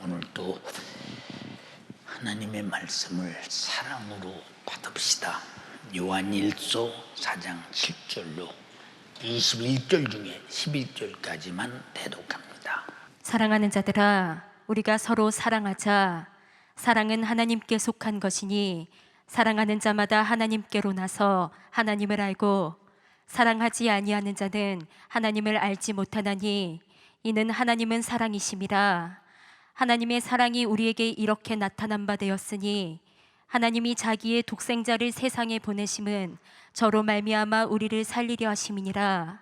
오늘도 하나님의 말씀을 사랑으로 받읍시다. 요한 1서 4장 7절로 21절 중에 11절까지만 대독합니다. 사랑하는 자들아, 우리가 서로 사랑하자. 사랑은 하나님께 속한 것이니 사랑하는 자마다 하나님께로 나서 하나님을 알고 사랑하지 아니하는 자는 하나님을 알지 못하나니 이는 하나님은 사랑이심이라. 하나님의 사랑이 우리에게 이렇게 나타난 바 되었으니 하나님이 자기의 독생자를 세상에 보내심은 저로 말미암아 우리를 살리려 하심이니라.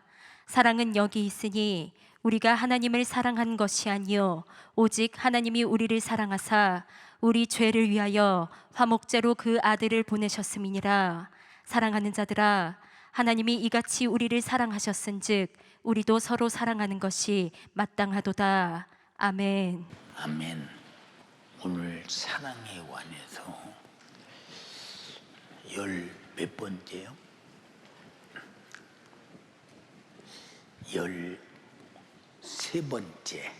사랑은 여기 있으니 우리가 하나님을 사랑한 것이 아니요 오직 하나님이 우리를 사랑하사 우리 죄를 위하여 화목제로 그 아들을 보내셨음이니라. 사랑하는 자들아, 하나님이 이같이 우리를 사랑하셨은즉 우리도 서로 사랑하는 것이 마땅하도다. 아멘. 아멘. 오늘 사랑의 관에서 몇 번째요? 13번째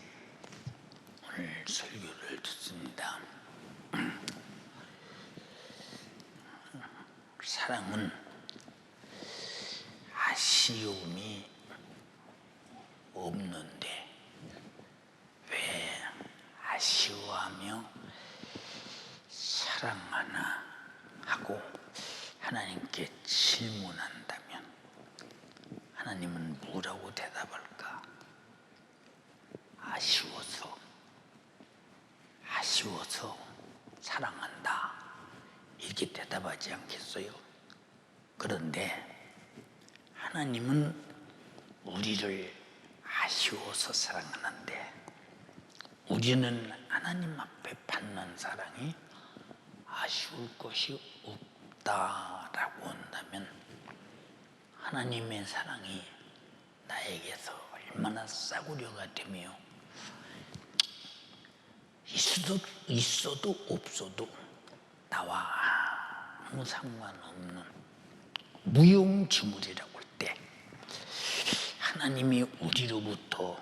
오늘 설교를 듣습니다. 사랑은 아쉬움이 없는데 왜 아쉬워하며 사랑하나 하고 하나님께 질문한다면 하나님은 뭐라고 대답할까? 아쉬워서 사랑한다 이렇게 대답하지 않겠어요? 그런데 하나님은 우리를 아쉬워서 사랑하는데 우리는 하나님 앞에 받는 사랑이 아쉬울 것이 없다라고 한다면 하나님의 사랑이 나에게서 얼마나 싸구려가 되며 있어도 없어도 나와 아무 상관없는 무용지물이라고 할 때 하나님이 우리로부터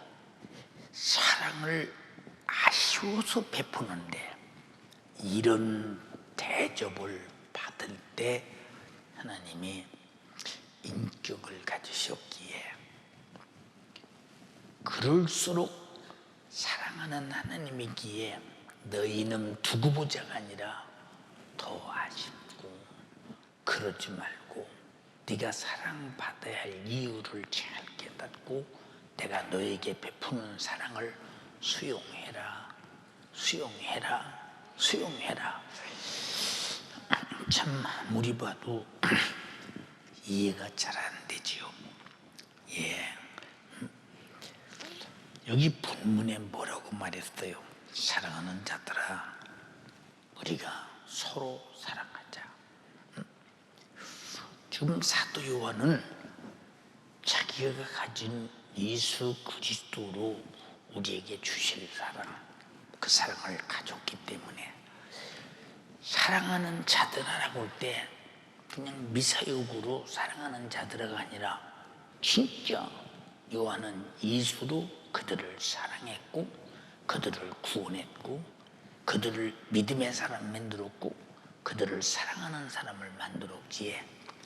사랑을 아쉬워서 베푸는데 이런 대접을 받을 때 하나님이 인격을 가지셨기에 그럴수록 사랑하는 하나님이기에 너희는 두고 보자가 아니라 더 아쉽고 그러지 말고 네가 사랑받아야 할 이유를 잘 깨닫고 내가 너에게 베푸는 사랑을 수용해라. 참 아무리 봐도 이해가 잘 안 되지요. 여기 본문에 뭐라고 말했어요? 사랑하는 자들아, 우리가 서로 사랑하자. 지금 사도 요한은 자기가 가진 예수 그리스도로 우리에게 주실 사랑, 그 사랑을 가졌기 때문에 사랑하는 자들아라고 할 때 그냥 미사역으로 사랑하는 자들아가 아니라 진짜 요한은 예수로 그들을 사랑했고 그들을 구원했고 그들을 믿음의 사람 만들었고 그들을 사랑하는 사람을 만들었기에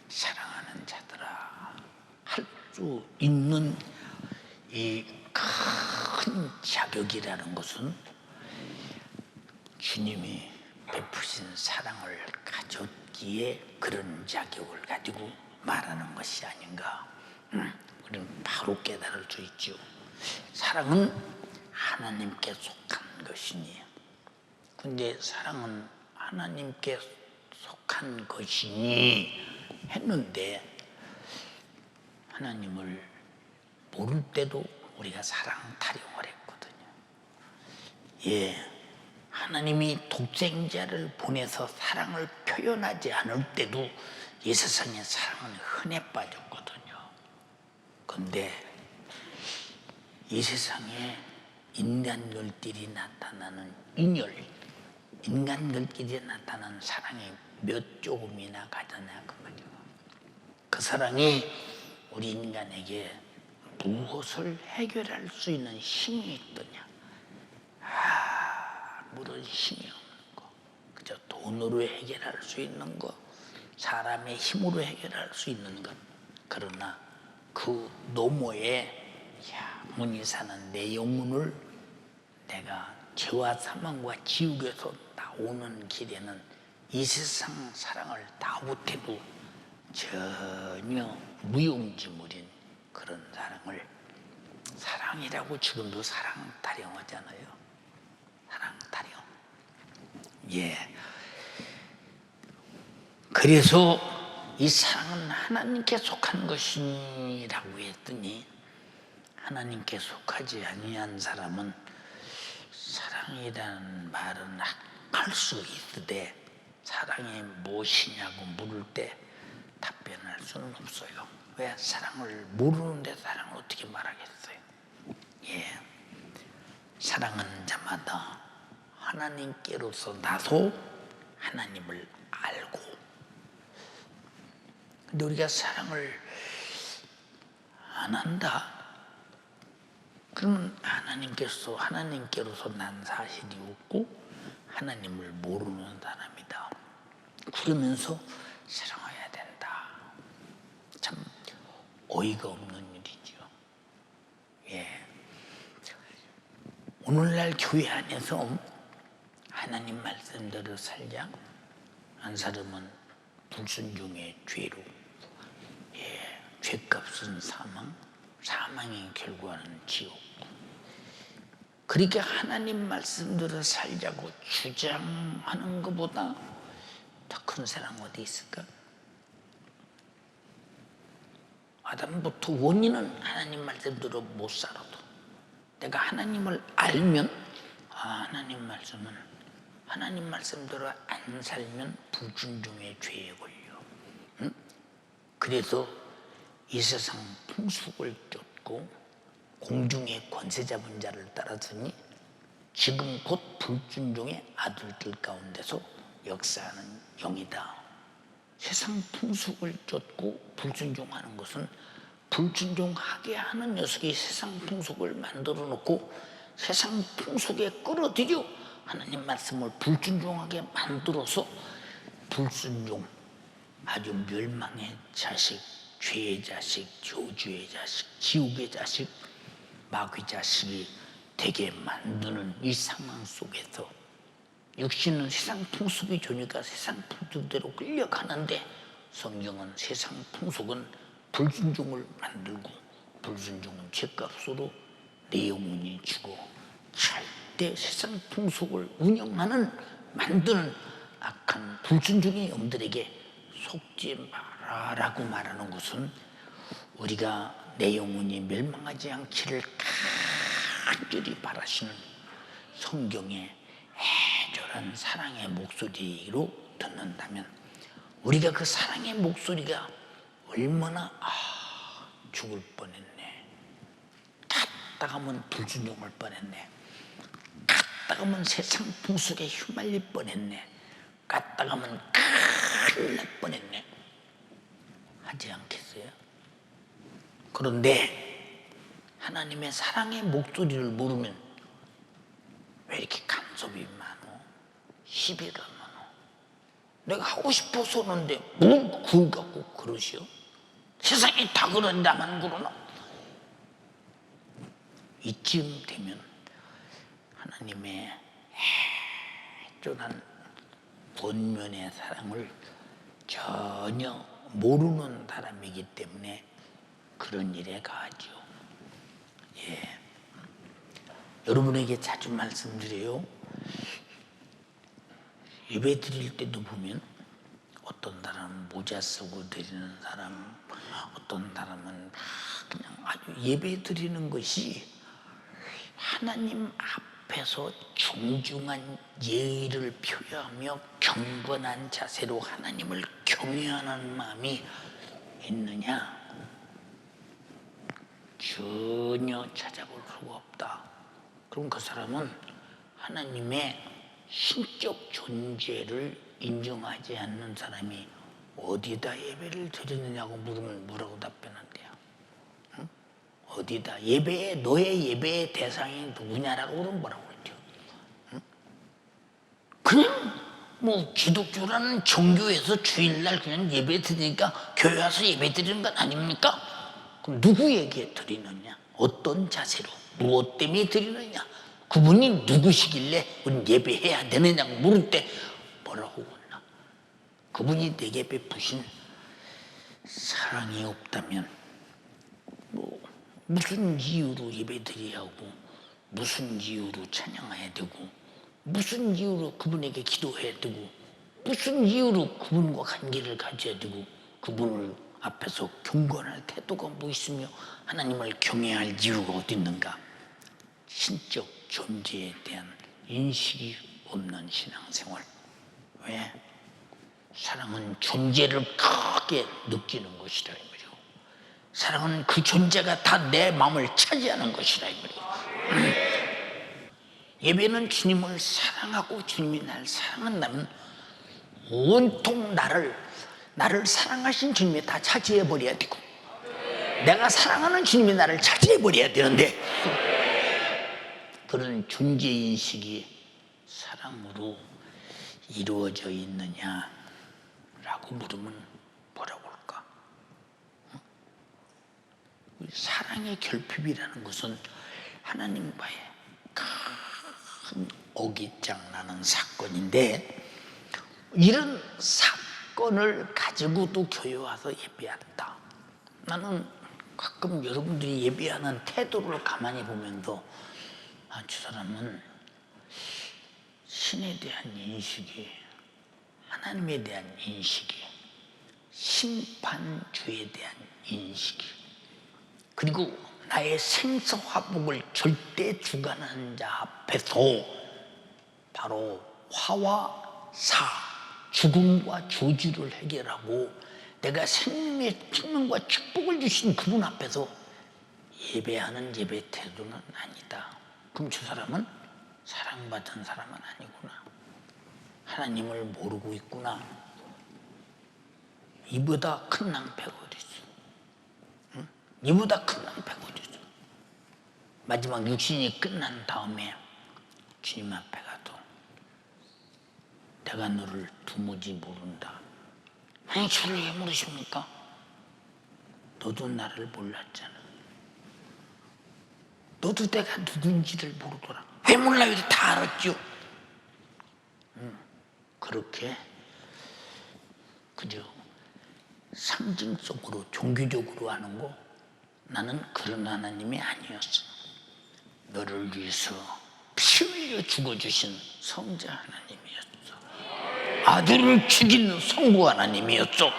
사랑하는 자들아 할 수 있는 이 큰 자격이라는 것은 주님이 베푸신 사랑을 가졌기에 그런 자격을 가지고 말하는 것이 아닌가. 우리는 바로 깨달을 수 있죠. 사랑은 하나님께 속한 것이니 근데 사랑은 하나님께 속한 것이니 했는데 하나님을 모를 때도 우리가 사랑 타령을 했거든요. 하나님이 독생자를 보내서 사랑을 표현하지 않을 때도 이 세상의 사랑은 흔해 빠졌거든요. 그런데 이 세상에 인간들끼리 나타나는 인간들끼리 나타나는 사랑이 몇 조금이나 가잖아요. 그 사랑이 우리 인간에게 무엇을 해결할 수 있는 힘이 있더냐? 아무런 힘이 없는 거, 그저 돈으로 해결할 수 있는 거, 사람의 힘으로 해결할 수 있는 것. 그러나 그 노모에 영원히 사는 내 영혼을 내가 죄와 사망과 지옥에서 나오는 길에는 이 세상 사랑을 다 못해도 전혀 무용지물인 그런 사랑을, 사랑이라고 지금도 사랑 타령하잖아요. 사랑 타령. 예. 그래서 이 사랑은 하나님께 속한 것이라고 했더니, 하나님께 속하지 아니한 사람은 사랑이라는 말은 할 수 있으되 사랑이 무엇이냐고 물을 때 답변할 수는 없어요. 왜? 사랑을 모르는데 사랑을 어떻게 말하겠어요? 예. 사랑하는 자마다 하나님께로서 나도 하나님을 알고, 근데 우리가 사랑을 안 한다? 그러면 하나님께로서 난 사실이 없고 하나님을 모르는 사람이다. 그러면서 사랑해야 된다. 참 어이가 없는 일이죠. 예. 오늘날 교회 안에서 하나님 말씀대로 살자 한 사람은 불순종의 죄로, 예, 죄값은 사망, 사망의 결과는 지옥. 그러니까 하나님 말씀대로 살자고 주장하는 것보다 더 큰 사랑 어디 있을까? 아담부터 원인은 하나님 말씀대로 못 살아도 내가 하나님을 알면, 하나님 말씀대로 안 살면 불순종의 죄에 걸려. 응? 그래서 이 세상 풍속을 쫓고 공중의 권세 잡은 자를 따랐으니 지금 곧 불순종의 아들들 가운데서 역사하는 영이다. 세상 풍속을 쫓고 불순종하는 것은, 불순종하게 하는 녀석이 세상 풍속을 만들어 놓고 세상 풍속에 끌어들여 하나님 말씀을 불순종하게 만들어서 불순종, 아주 멸망의 자식, 죄의 자식, 저주의 자식, 지옥의 자식, 마귀 자식이 되게 만드는 이 상황 속에서 육신은 세상 풍속이 좋으니까 세상 풍속대로 끌려가는데, 성경은 세상 풍속은 불순종을 만들고 불순종은 죄값으로 내 영혼이 죽어 절대 세상 풍속을 운영하는, 만드는 악한 불순종의 영들에게 속지 마라라고 말하는 것은, 우리가 내 영혼이 멸망하지 않기를 간절히 바라시는 성경의 애절한 사랑의 목소리로 듣는다면, 우리가 그 사랑의 목소리가 얼마나 죽을 뻔했네, 갔다 가면 불순종할 뻔했네, 갔다 가면 세상 풍속에 휘말릴 뻔했네, 갔다 가면 큰일 날 뻔했네 하지 않겠어요? 그런데 하나님의 사랑의 목소리를 모르면 왜 이렇게 간섭이 많어? 시비가 많어? 내가 하고 싶어서 하는데 뭘 그걸 갖고 그러시오? 세상이 다 그런 나만 그러나? 이쯤 되면 하나님의 애절한 본면의 사랑을 전혀 모르는 사람이기 때문에 그런 일에 가하죠. 예. 여러분에게 자주 말씀드려요. 예배 드릴 때도 보면 어떤 사람은 모자 쓰고 드리는 사람, 어떤 사람은 그냥 아주 예배 드리는 것이 하나님 앞에서 정중한 예의를 표하며 경건한 자세로 하나님을 경외하는 마음이 있느냐? 전혀 찾아볼 수가 없다. 그럼 그 사람은 하나님의 신적 존재를 인정하지 않는 사람이 어디다 예배를 드리느냐고 물으면 뭐라고 답변한대요? 응? 어디다? 너의 예배의 대상이 누구냐라고 그러면 뭐라고 그러죠? 응? 그냥 뭐 기독교라는 종교에서 주일날 그냥 예배 드리니까 교회 와서 예배 드리는 건 아닙니까? 그럼 누구에게 드리느냐? 어떤 자세로? 무엇 때문에 드리느냐? 그분이 누구시길래 우린 예배해야 되느냐고 물을 때 뭐라고 했나? 그분이 내게 베푸신 사랑이 없다면 뭐 무슨 이유로 예배드려야 하고 무슨 이유로 찬양해야 되고 무슨 이유로 그분에게 기도해야 되고 무슨 이유로 그분과 관계를 가져야 되고 그분을 앞에서 경건할 태도가 뭐 있으며 하나님을 경외할 이유가 어디 있는가? 신적 존재에 대한 인식이 없는 신앙생활. 왜? 사랑은 존재를 크게 느끼는 것이라 이 말이오. 사랑은 그 존재가 다 내 마음을 차지하는 것이라 이 말이오. 예배는 주님을 사랑하고 주님이 나를 사랑한다면 온통 나를 사랑하신 주님이 다 차지해 버려야 되고 내가 사랑하는 주님이 나를 차지해 버려야 되는데 그런 존재인식이 사랑으로 이루어져 있느냐라고 물으면 뭐라고 할까? 사랑의 결핍이라는 것은 하나님과의 큰 어깃장 나는 사건인데 이런 사건을 가지고도 교회 와서 예배한다. 나는 가끔 여러분들이 예배하는 태도를 가만히 보면서 저 사람은 신에 대한 인식이 하나님에 대한 인식이 심판주에 대한 인식이 그리고 나의 생사화복을 절대 주관하는 자 앞에서 바로 화와 사, 죽음과 저주를 해결하고 내가 생명과 축복을 주신 그분 앞에서 예배하는 예배 태도는 아니다. 그럼 저 사람은 사랑받은 사람은 아니구나. 하나님을 모르고 있구나. 이보다 큰 낭패가 어디 있어? 응? 이보다 큰 낭패가 어디 있어? 마지막 육신이 끝난 다음에 주님 앞에 가도 내가 너를 두무지 모른다. 아니 저를 왜 모르십니까? 너도 나를 몰랐잖아. 너도 내가 누군지를 모르더라. 왜 몰라요? 다 알았죠. 그렇게 그저 상징적으로 종교적으로 하는 거 나는 그런 하나님이 아니었어. 너를 위해서 피 흘려 죽어주신 성자 하나님이었어. 아들을 죽인 성부 하나님이었어.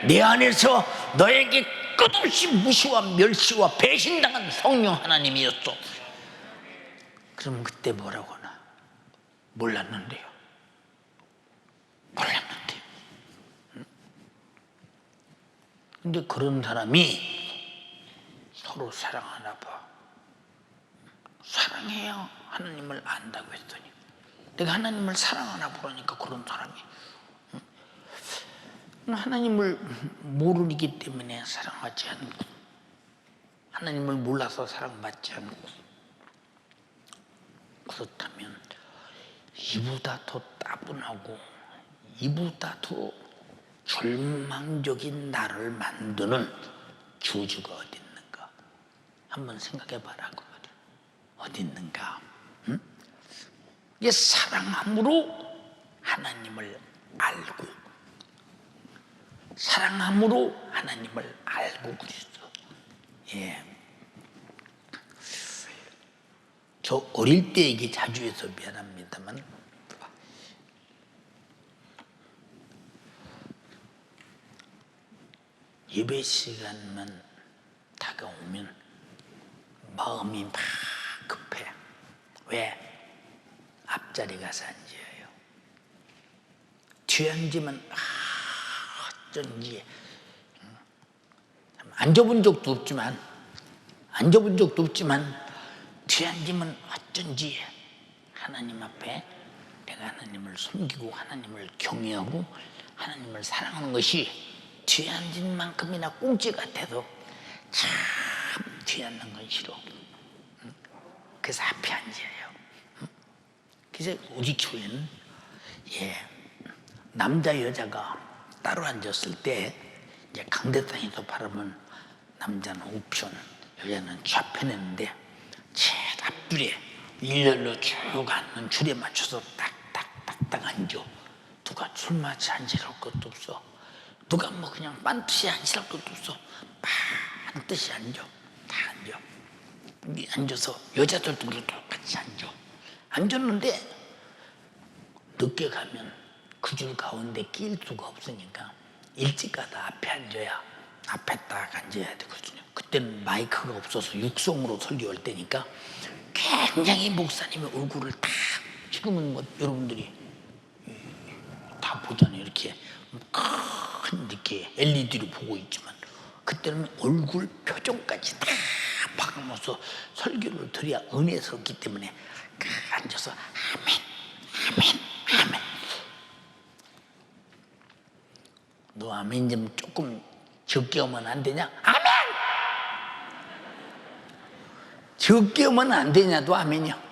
내 안에서 너에게 끝없이 무시와 멸시와 배신당한 성령 하나님이었어. 그럼 그때 뭐라고 하나? 몰랐는데요. 몰랐는데요. 근데 그런 사람이 서로 사랑하나 봐. 사랑해야 하나님을 안다고 했더니 내가 하나님을 사랑하나 보라니까 그런 사람이 하나님을 모르기 때문에 사랑하지 않고 하나님을 몰라서 사랑받지 않고 그렇다면 이보다 더 따분하고 이보다 더 절망적인 나를 만드는 저주가 어디 있는가? 한번 생각해 봐라 그 말이야. 어디 있는가? 응? 이게 사랑함으로 하나님을 알고 사랑함으로 하나님을 알고 그랬어. 예. 저 어릴 때 얘기 자주 해서 미안합니다만 예배 시간만 다가오면 마음이 막 급해. 왜? 앞자리 가서 앉아요. 뒤에 앉으면 어쩐지 앉아본 적도 없지만 뒤에 앉으면 어쩐지 하나님 앞에 내가 하나님을 섬기고 하나님을 경외하고 하나님을 사랑하는 것이 뒤에 앉은 만큼이나 꽁지 같아서 참 뒤에 앉는 건 싫어. 그래서 앞에 앉아요. 그래서 우리 교회는 남자 여자가 따로 앉았을 때 이제 강대상에서 바라보면 남자는 우편, 여자는 좌편에 있는데 제일 앞줄에 일렬로 쭉 앉는 줄에 맞춰서 딱딱딱딱 앉아. 누가 줄 맞이 앉으랄 것도 없어. 누가 뭐 그냥 반드시 앉으랄 것도 없어. 반드시 앉아. 다 앉아. 앉아서 여자들도 똑같이 앉아. 앉았는데 늦게 가면 그 줄 가운데 낄 수가 없으니까 일찍 가다 앞에 앉아야 앞에 딱 앉아야 되거든요. 그때는 마이크가 없어서 육성으로 설교할 때니까 굉장히 목사님의 얼굴을 딱, 지금은 뭐 여러분들이 다 보잖아요. 이렇게 큰 이렇게 LED로 보고 있지만 그때는 얼굴 표정까지 다 바꿔서 설교를 드려야 은혜스럽기 때문에 앉아서 아멘, 아멘, 아멘. 너 아멘 좀 조금 적게 오면 안 되냐? 아멘! 적게 오면 안 되냐? 너 아멘이야.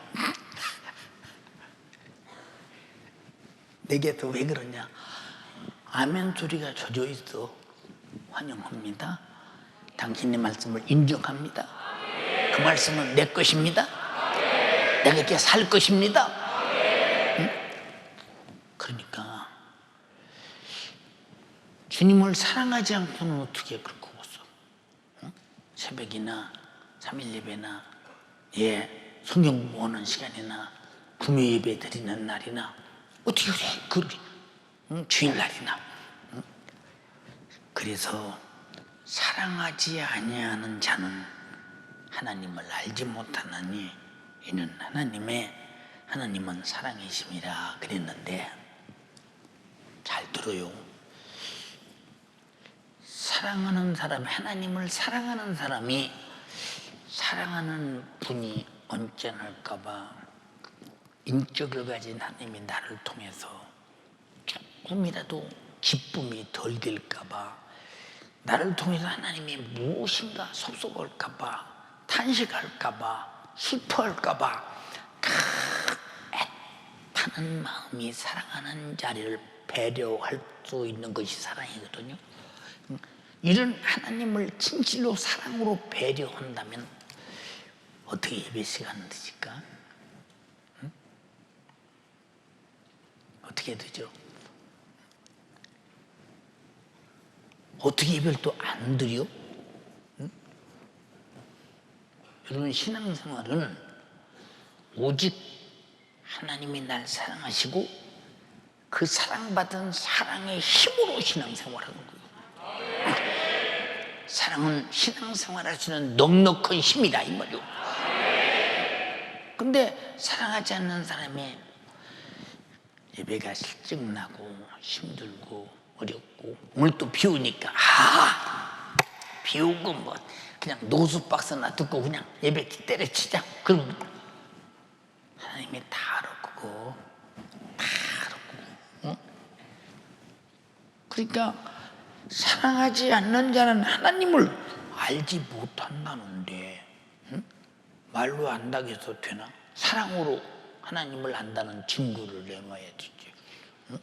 내게도 왜 그러냐? 아멘 소리가 젖어 있어. 환영합니다. 당신의 말씀을 인정합니다. 그 말씀은 내 것입니다. 내가 이렇게 살 것입니다. 응? 그러니까 주님을 사랑하지 않고는 어떻게 그렇게 웃어? 응? 새벽이나 3일 예배나 성경 공부하는 시간이나 금요 예배 드리는 날이나 어떻게 그래? 주일날이나. 그래서 사랑하지 아니하는 자는 하나님을 알지 못하나니 이는 하나님은 사랑이심이라 그랬는데, 잘 들어요. 사랑하는 사람, 하나님을 사랑하는 사람이 사랑하는 분이 언짢을까 봐, 인격을 가진 하나님이 나를 통해서 조금이라도 기쁨이 덜 될까 봐, 나를 통해서 하나님이 무엇인가 섭섭할까 봐, 탄식할까 봐, 슬퍼할까 봐 애타는 마음이 사랑하는 자리를 배려할 수 있는 것이 사랑이거든요. 이런 하나님을 진실로 사랑으로 배려한다면 어떻게 예배 시간을 드실까? 응? 어떻게 되죠? 어떻게 예배를 또 안 드려? 응? 여러분, 신앙생활은 오직 하나님이 날 사랑하시고 그 사랑받은 사랑의 힘으로 신앙생활하는 거예요. 사랑은 신앙생활할 수 있는 넉넉한 힘이다, 이 말이요. 근데 사랑하지 않는 사람이 예배가 실증나고 힘들고 어렵고, 오늘 또 비 오니까 비 오고 뭐 그냥 노수박스나 듣고 그냥 예배 때려치자. 그럼 하나님이 다 알아보고 응? 그러니까 사랑하지 않는 자는 하나님을 알지 못한다는데, 응? 말로 안다고 해서 되나? 사랑으로 하나님을 안다는 증거를 내놔야 되지. 응?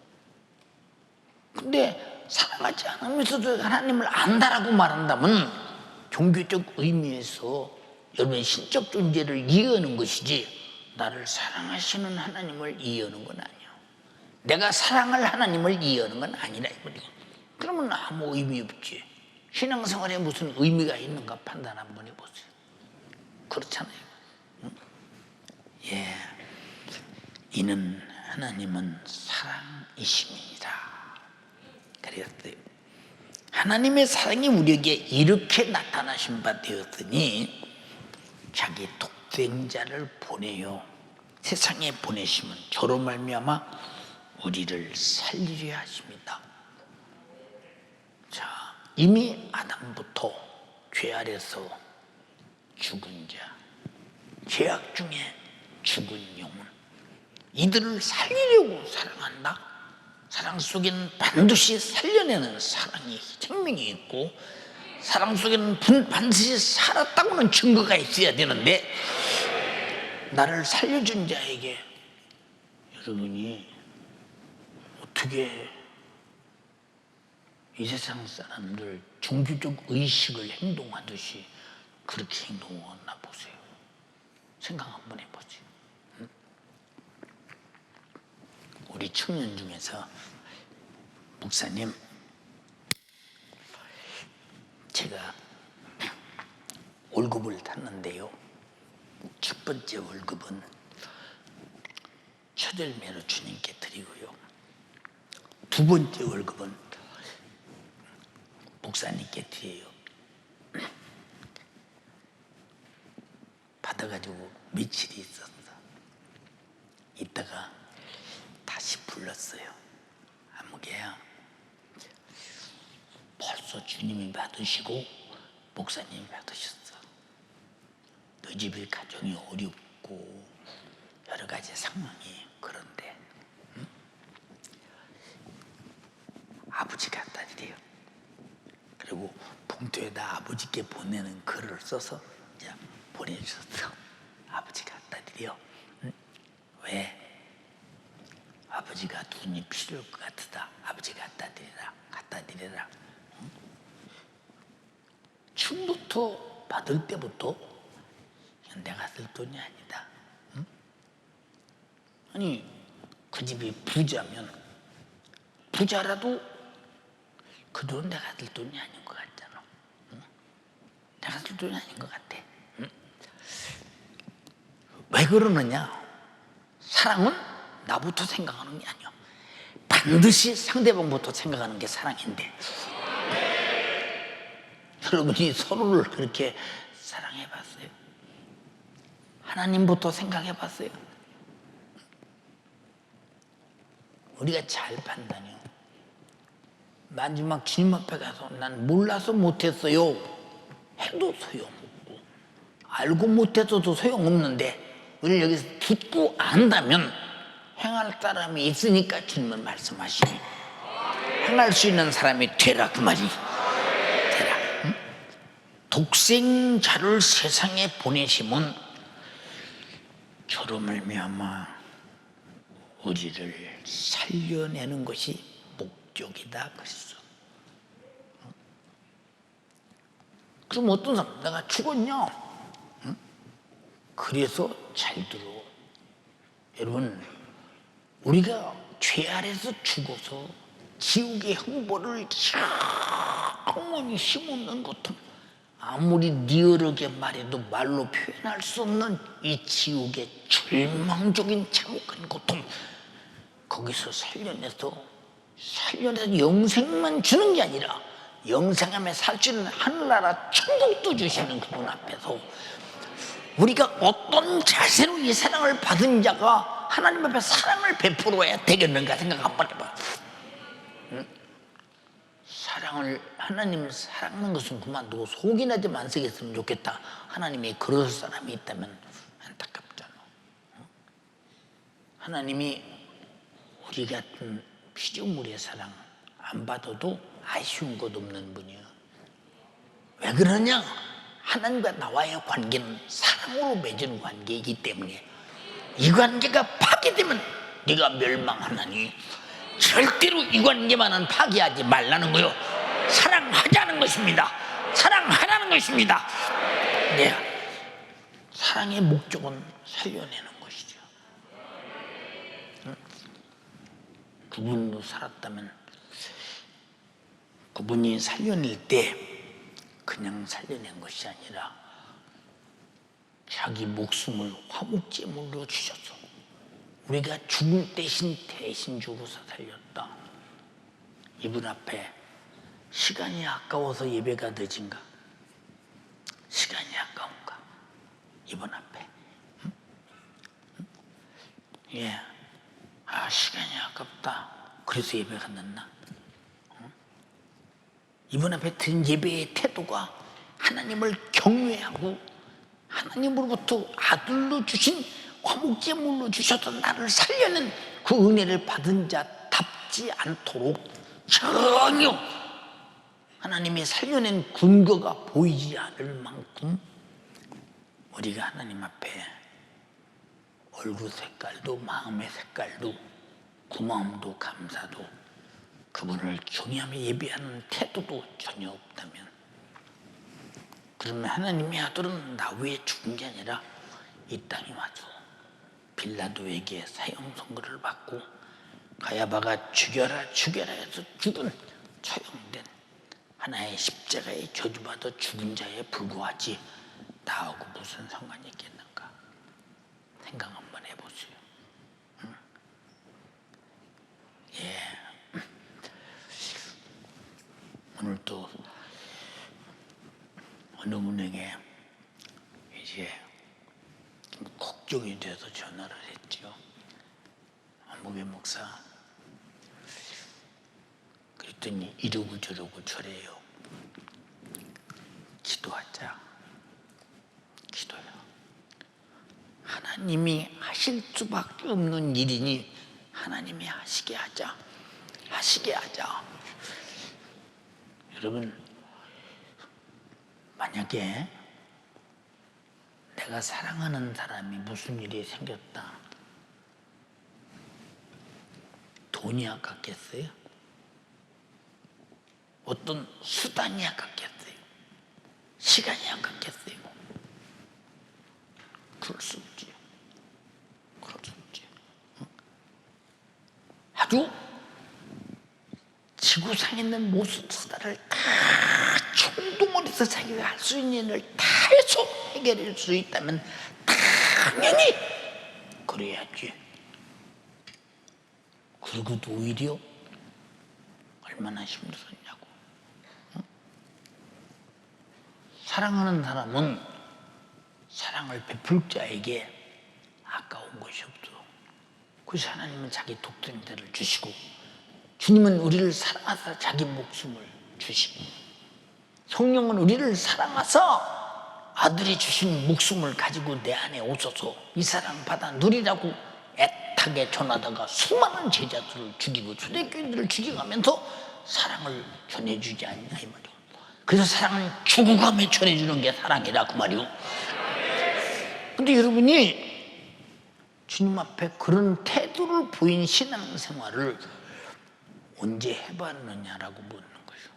근데 사랑하지 않으면서도 하나님을 안다라고 말한다면 종교적 의미에서 여러분의 신적 존재를 이해하는 것이지 나를 사랑하시는 하나님을 이해하는 건 아니야. 내가 사랑할 하나님을 이해하는 건 아니라 이거죠. 그러면 아무 의미 없지. 신앙생활에 무슨 의미가 있는가 판단 한번 해보세요. 그렇잖아요. 응? 이는 하나님은 사랑이십니다. 그랬어요. 하나님의 사랑이 우리에게 이렇게 나타나신 바 되었으니 자기 독생자를 보내요. 세상에 보내시면 저로 말미암아 우리를 살리려 하십니다. 자, 이미 아담부터 죄 아래서 죽은 자, 죄악 중에 죽은 영혼, 이들을 살리려고 사랑한다. 사랑 속에는 반드시 살려내는 사랑이, 생명이 있고, 사랑 속에는 반드시 살았다고는 증거가 있어야 되는데, 나를 살려준 자에게 그러니 어떻게 이 세상 사람들 종교적 의식을 행동하듯이 그렇게 행동하나 보세요. 생각 한번 해보세요. 응? 우리 청년 중에서 목사님, 제가 월급을 탔는데요. 첫 번째 월급은 첫 열매로 주님께 드리고요. 두 번째 월급은 목사님께 드려요. 받아가지고 며칠이 있었어. 이따가 다시 불렀어요. 아무개야, 벌써 주님이 받으시고 목사님이 받으셨어. 너 집의 가정이 어렵고 여러 가지 상황이 그런데 아버지가 갖다 드려요. 그리고 봉투에다 아버지께 보내는 글을 써서 이제 보내주셨어. 아버지가 갖다 드려. 왜? 아버지가 돈이 필요할 것 같으다. 아버지가 갖다 드리라. 갖다 드리라. 처음부터 받을 때부터 내가 쓸 돈이 아니다. 응? 아니 그 집이 부자면 부자라도 그 돈은 내가 쓸 돈이 아닌 것 같잖아. 응? 내가 쓸 돈이 아닌 것 같아. 응? 왜 그러느냐? 사랑은 나부터 생각하는 게 아니야. 반드시 상대방부터 생각하는 게 사랑인데, 여러분이 서로를 그렇게 사랑해 봤어요? 하나님부터 생각해 봤어요? 우리가 잘 판단해요. 마지막 주님 앞에 가서 난 몰라서 못했어요 해도 소용없고, 알고 못했어도 소용없는데 우리 여기서 듣고 안다면 행할 사람이 있으니까 주님은 말씀하시니 행할 수 있는 사람이 되라, 그 말이. 되라. 응? 독생자를 세상에 보내심은 저로 말미암아 우리를 살려내는 것이 목적이다 그랬어. 그럼 어떤 사람, 내가 죽었냐? 응? 그래서 잘 들어. 여러분, 우리가 죄 아래서 죽어서 지옥의 형벌을 영원히 힘없는 고통, 아무리 리얼하게 말해도 말로 표현할 수 없는 이 지옥의 절망적인 참혹한 고통, 거기서 살려내서 영생만 주는 게 아니라 영생하며 살 수 있는 하늘나라 천국도 주시는 그분 앞에서 우리가 어떤 자세로 이 사랑을 받은 자가 하나님 앞에 사랑을 베풀어야 되겠는가 생각 한번 해봐. 응? 하나님을 사랑하는 것은 그만두고 속이나 좀 안 쓰겠으면 좋겠다. 하나님이 그럴 사람이 있다면 안타깝잖아. 하나님이 우리 같은 피조물의 사랑 안 받아도 아쉬운 것 없는 분이야. 왜 그러냐? 하나님과 나와의 관계는 사랑으로 맺은 관계이기 때문에 이 관계가 파괴되면 네가 멸망하나니 절대로 이 관계만은 파괴하지 말라는 거요. 사랑하자는 것입니다. 사랑하라는 것입니다. 네. 사랑의 목적은 살려내는 것이죠. 응? 그분도 살았다면 그분이 살려낼 때 그냥 살려낸 것이 아니라 자기 목숨을 화목제물로 주셔서 우리가 죽을 대신 죽어서 살렸다. 이분 앞에 시간이 아까워서 예배가 늦은가? 시간이 아까운가? 이분 앞에. 응? 응? 예. 아, 시간이 아깝다. 그래서 예배가 늦나? 응? 이분 앞에 드린 예배의 태도가 하나님을 경외하고 하나님으로부터 아들로 주신 화목제물로 주셔서 나를 살려낸 그 은혜를 받은 자답지 않도록 전혀 하나님이 살려낸 근거가 보이지 않을 만큼 우리가 하나님 앞에 얼굴 색깔도 마음의 색깔도 고마움도 감사도 그분을 경외하며 예배하는 태도도 전혀 없다면, 그러면 하나님의 아들은 나 위에 죽은 게 아니라 이 땅에 와서 빌라도에게 사형 선고를 받고 가야바가 죽여라 죽여라 해서 죽은 처형된 하나의 십자가에 저주받아 죽은 자에 불과하지 나하고 무슨 상관이 있겠는가 생각 한번 해보세요. 응? 예. 오늘 또 어느 분에게 이제 걱정이 돼서 전화를 했죠. 목회 목사, 그랬더니 이러고 저러고 저래요. 기도하자. 기도요. 하나님이 하실 수밖에 없는 일이니 하나님이 하시게 하자. 하시게 하자. 여러분, 만약에 내가 사랑하는 사람이 무슨 일이 생겼다. 돈이 아깝겠어요? 어떤 수단이 아깝겠어요? 시간이 아깝겠어요? 그럴 수 없지. 그럴 수 없지. 아주 지구상에 있는 모든 수단을 다 총동원 해서 자기가 할 수 있는 일을 다 해서 해결할 수 있다면 당연히 그래야지. 그리고도 오히려 얼마나 힘들었냐고. 사랑하는 사람은 사랑을 베풀 자에게 아까운 것이 없어. 그래서 하나님은 자기 독생자를 주시고, 주님은 우리를 사랑하사 자기 목숨을 주시고, 성령은 우리를 사랑하사 아들이 주신 목숨을 가지고 내 안에 오셔서 이 사랑 받아 누리라고 애타게 전하다가 수많은 제자들을 죽이고 초대교인들을 죽여가면서 사랑을 전해주지 않냐 이 말이오. 그래서 사랑은 죽어가며 전해주는 게 사랑이라 그 말이오. 근데 여러분이 주님 앞에 그런 태도를 보인 신앙생활을 언제 해봤느냐라고 묻는 거죠.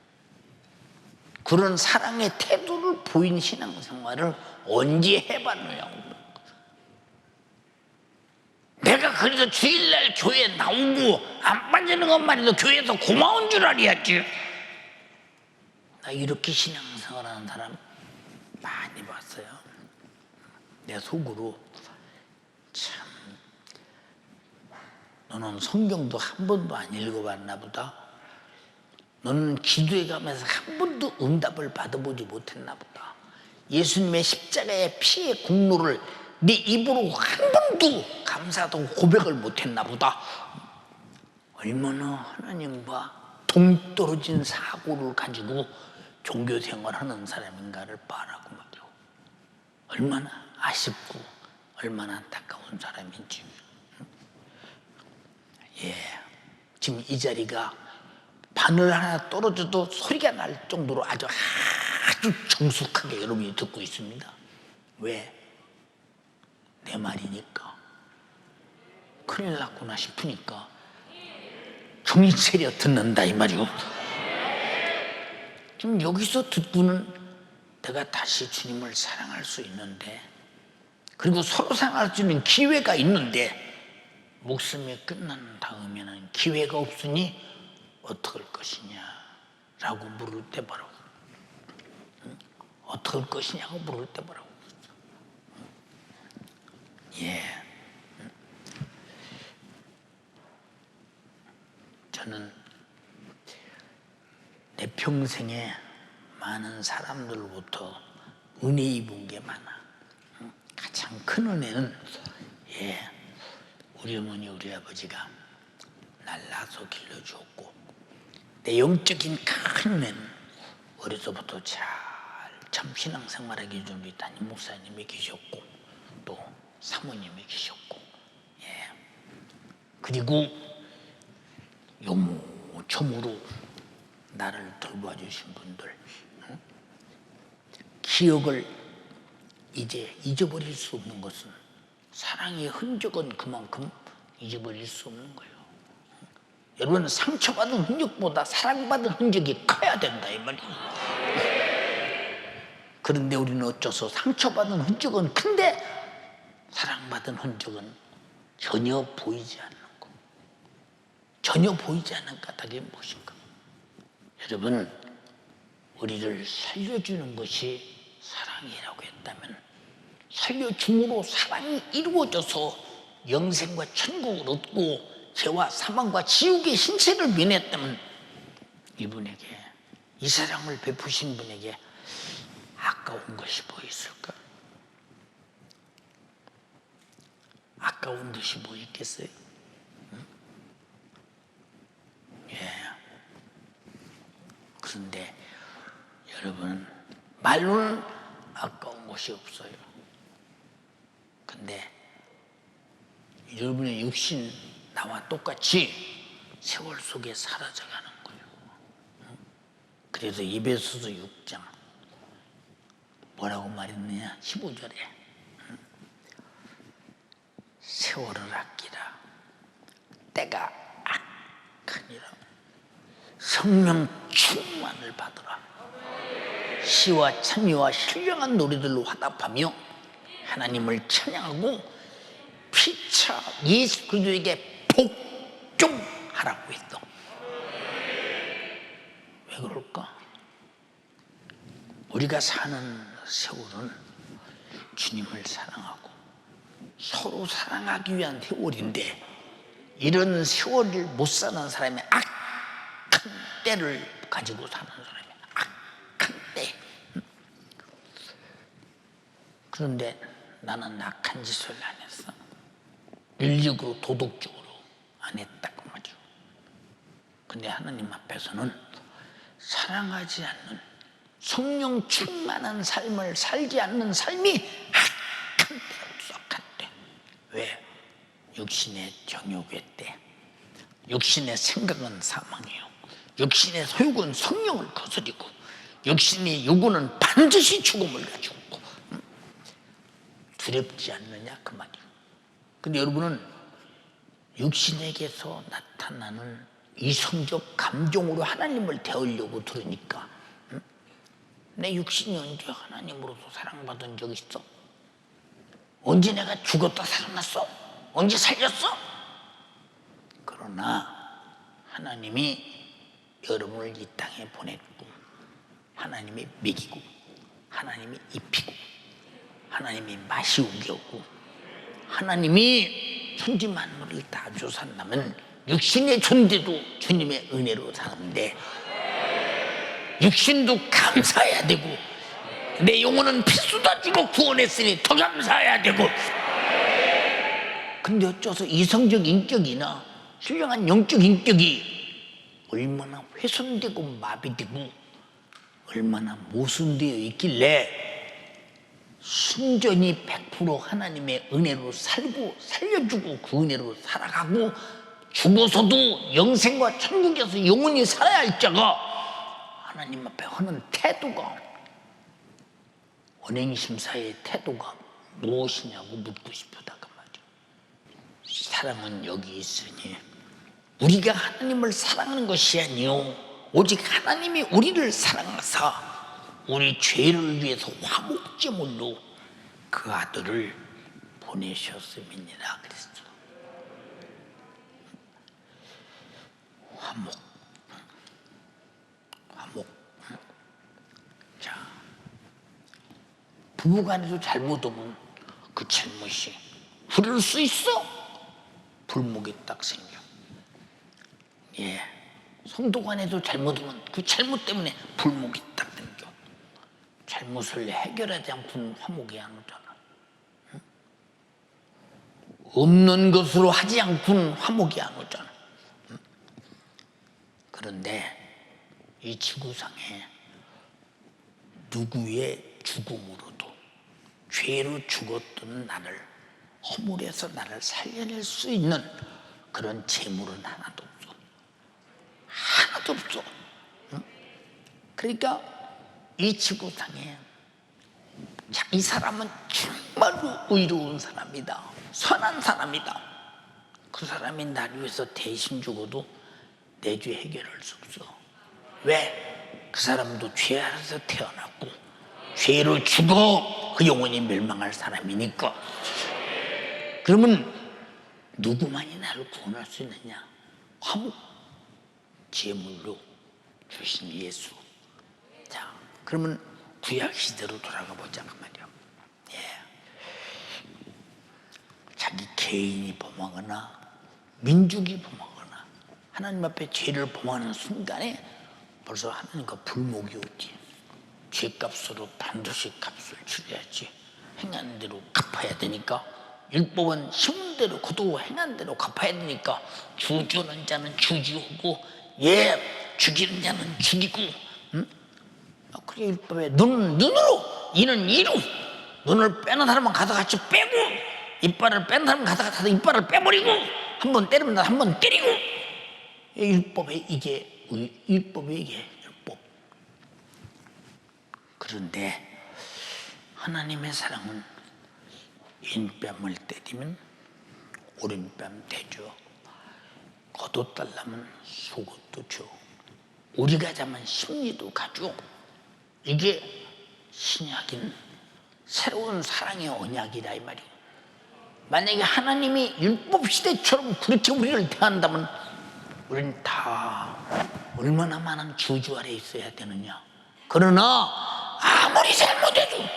그런 사랑의 태도를 보인 신앙생활을 언제 해봤느냐고 묻는 거죠. 내가 그래서 주일날 교회 나오고 안 빠지는 것만 해도 교회에서 고마운 줄 알아야지. 나 이렇게 신앙생활하는 사람 많이 봤어요. 내 속으로 참, 너는 성경도 한 번도 안 읽어봤나 보다. 너는 기도해 가면서 한 번도 응답을 받아보지 못했나 보다. 예수님의 십자가의 피의 공로를 네 입으로 한 번도 감사도 고백을 못했나 보다. 얼마나 하나님과 동떨어진 사고를 가지고 종교 생활하는 사람인가를 봐라고 말이요. 얼마나 아쉽고 얼마나 안타까운 사람인지. 예, 지금 이 자리가 바늘 하나 떨어져도 소리가 날 정도로 아주 정숙하게 여러분이 듣고 있습니다. 왜? 내 말이니까. 큰일 났구나 싶으니까 정신 차려 듣는다 이 말이요. 지금 여기서 듣고는 내가 다시 주님을 사랑할 수 있는데, 그리고 서로 사랑할 수 있는 기회가 있는데, 목숨이 끝난 다음에는 기회가 없으니 어떻게 할 것이냐라고 물을 때 뭐라고, 어떻게 할 것이냐고 물을 때 뭐라고. 예, 저는 내 평생에 많은 사람들로부터 은혜 입은 게 많아. 가장 큰 은혜는 우리 어머니 우리 아버지가 날 낳아서 길러주었고, 내 영적인 큰 은혜는 어려서부터 참 신앙생활하기 전 우리 담임 목사님이 계셨고 또 사모님이 계셨고, 그리고 요모처모로 나를 돌봐주신 분들, 기억을 이제 잊어버릴 수 없는 것은 사랑의 흔적은 그만큼 잊어버릴 수 없는 거예요. 여러분, 상처받은 흔적보다 사랑받은 흔적이 커야 된다 이 말이에요. 그런데 우리는 어째서 상처받은 흔적은 큰데 사랑받은 흔적은 전혀 보이지 않는 거. 전혀 보이지 않는 까닭이 무엇인가? 여러분, 우리를 살려주는 것이 사랑이라고 했다면, 살려줌으로 사랑이 이루어져서 영생과 천국을 얻고 죄와 사망과 지옥의 신세를 면했다면, 이분에게, 이 사랑을 베푸신 분에게 아까운 것이 뭐 있을까? 아까운 것이 뭐 있겠어요? 응? 예. 그런데 여러분, 말로는 아까운 것이 없어요. 근데 여러분의 육신 나와 똑같이 세월 속에 사라져가는 거예요. 그래서 에베소서 6장 뭐라고 말했느냐? 15절에 세월을 아끼라. 때가 악하니라. 성령 충만을 받으라. 시와 찬미와 신령한 노래들로 화답하며 하나님을 찬양하고 피차 예수 그리스도에게 복종하라고 했어. 왜 그럴까? 우리가 사는 세월은 주님을 사랑하고 서로 사랑하기 위한 세월인데, 이런 세월을 못 사는 사람이 악한 때를 가지고 사는 사람이 악한 때. 그런데 나는 악한 짓을 안 했어. 윤리적으로 도덕적으로 안 했다고 말이죠. 근데 하나님 앞에서는 사랑하지 않는, 성령 충만한 삶을 살지 않는 삶이 악한 때라고 썩한 때. 왜? 육신의 정욕의 때. 육신의 생각은 사망이요, 육신의 소욕은 성령을 거스리고, 육신의 요구는 반드시 죽음을 가지고 있고. 두렵지 않느냐 그 말이에요. 근데 여러분은 육신에게서 나타나는 이성적 감정으로 하나님을 대하려고 들으니까, 내 육신이 언제 하나님으로서 사랑받은 적 있어? 언제 내가 죽었다 살아났어? 언제 살렸어? 그러나 하나님이 여러분을 이 땅에 보냈고, 하나님이 먹이고, 하나님이 입히고, 하나님이 맛이 우겨고, 하나님이 천지 만물을 다 주산다면 육신의 존재도 주님의 은혜로 사는데, 육신도 감사해야 되고, 내 영혼은 피수다 주고 구원했으니 더 감사해야 되고. 근데 어째서 이성적 인격이나 신령한 영적 인격이 얼마나 훼손되고 마비되고 얼마나 모순되어 있길래 순전히 100% 하나님의 은혜로 살고 살려주고 그 은혜로 살아가고, 죽어서도 영생과 천국에서 영원히 살아야 할 자가 하나님 앞에 하는 태도가, 언행심사의 태도가 무엇이냐고 묻고 싶다 그 말이죠. 사랑은 여기 있으니 우리가 하나님을 사랑하는 것이 아니요 오직 하나님이 우리를 사랑하사 우리 죄를 위해서 화목제물로 그 아들을 보내셨음이니라 그랬어. 화목. 자, 부부간에도 잘못하면 그 잘못이 부를 수 있어. 불목이 딱 생겨. 예, 성도간에도 잘못하면 그 잘못 때문에 불목이 딱 생겨. 잘못을 해결하지 않고는 화목이 안 오잖아. 응? 없는 것으로 하지 않고는 화목이 안 오잖아. 응? 그런데 이 지구상에 누구의 죽음으로도 죄로 죽었던 나를, 허물에서 나를 살려낼 수 있는 그런 재물은 하나도 없어. 하나도 없어. 응? 그러니까 이 지구상에 이 사람은 정말로 의로운 사람이다. 선한 사람이다. 그 사람이 나를 위해서 대신 죽어도 내 죄 해결할 수 없어. 왜? 그 사람도 죄 아래서 태어났고 죄로 죽어 그 영혼이 멸망할 사람이니까. 그러면 누구만이 나를 구원할 수 있느냐? 화목 제물로 주신 예수. 자, 그러면 구약 시대로 돌아가 보자 그 말이야. 예. 자기 개인이 범하거나 민족이 범하거나 하나님 앞에 죄를 범하는 순간에 벌써 하나님과 불목이 오지. 죄값으로 반드시 값을 치러야지. 행한 대로 갚아야 되니까. 율법은 심은 대로 거두고 행한 대로 갚아야 되니까 주주는 자는 주주하고 죽이는 자는 죽이고. 그게 율법에 눈으로 이는 이로 눈을 빼는 사람은 가다같이 빼고 이빨을 빼는 사람은 가다같이 이빨을 빼버리고 한 번 때리면 한 번 때리고. 율법에 이게 율법. 그런데 하나님의 사랑은 왼뺨을 때리면 오른뺨 대줘. 걷어달라면 속옷도 줘. 우리가 자면 심리도 가져. 이게 신약인 새로운 사랑의 언약이다 이 말이에요. 만약에 하나님이 율법 시대처럼 그렇게 우리를 대한다면 우리는 다 얼마나 많은 주주 아래 있어야 되느냐. 그러나 아무리 잘못해도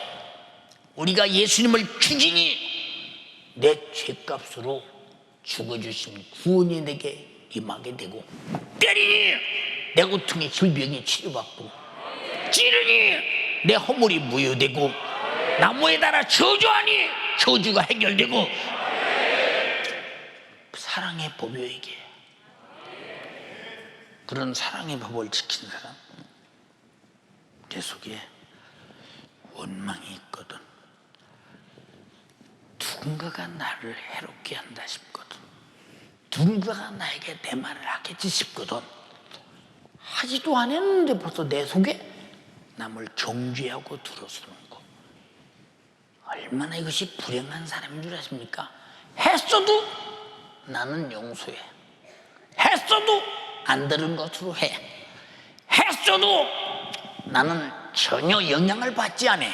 우리가 예수님을 죽이니 내 죄값으로 죽어주신 구원이 내게 임하게 되고, 때리니 내 고통의 질병이 치료받고, 찌르니 내 허물이 무효되고, 나무에 달아 저주하니 저주가 해결되고. 사랑의 법이요 이게. 그런 사랑의 법을 지킨 사람, 내 속에 원망이 있거든. 누군가가 나를 해롭게 한다 싶거든. 누군가가 나에게 내 말을 하겠지 싶거든. 하지도 않았는데 벌써 내 속에 남을 정죄하고 들어서는 거. 얼마나 이것이 불행한 사람인 줄 아십니까? 했어도 나는 용서해. 했어도 안 들은 것으로 해. 했어도 나는 전혀 영향을 받지 않아.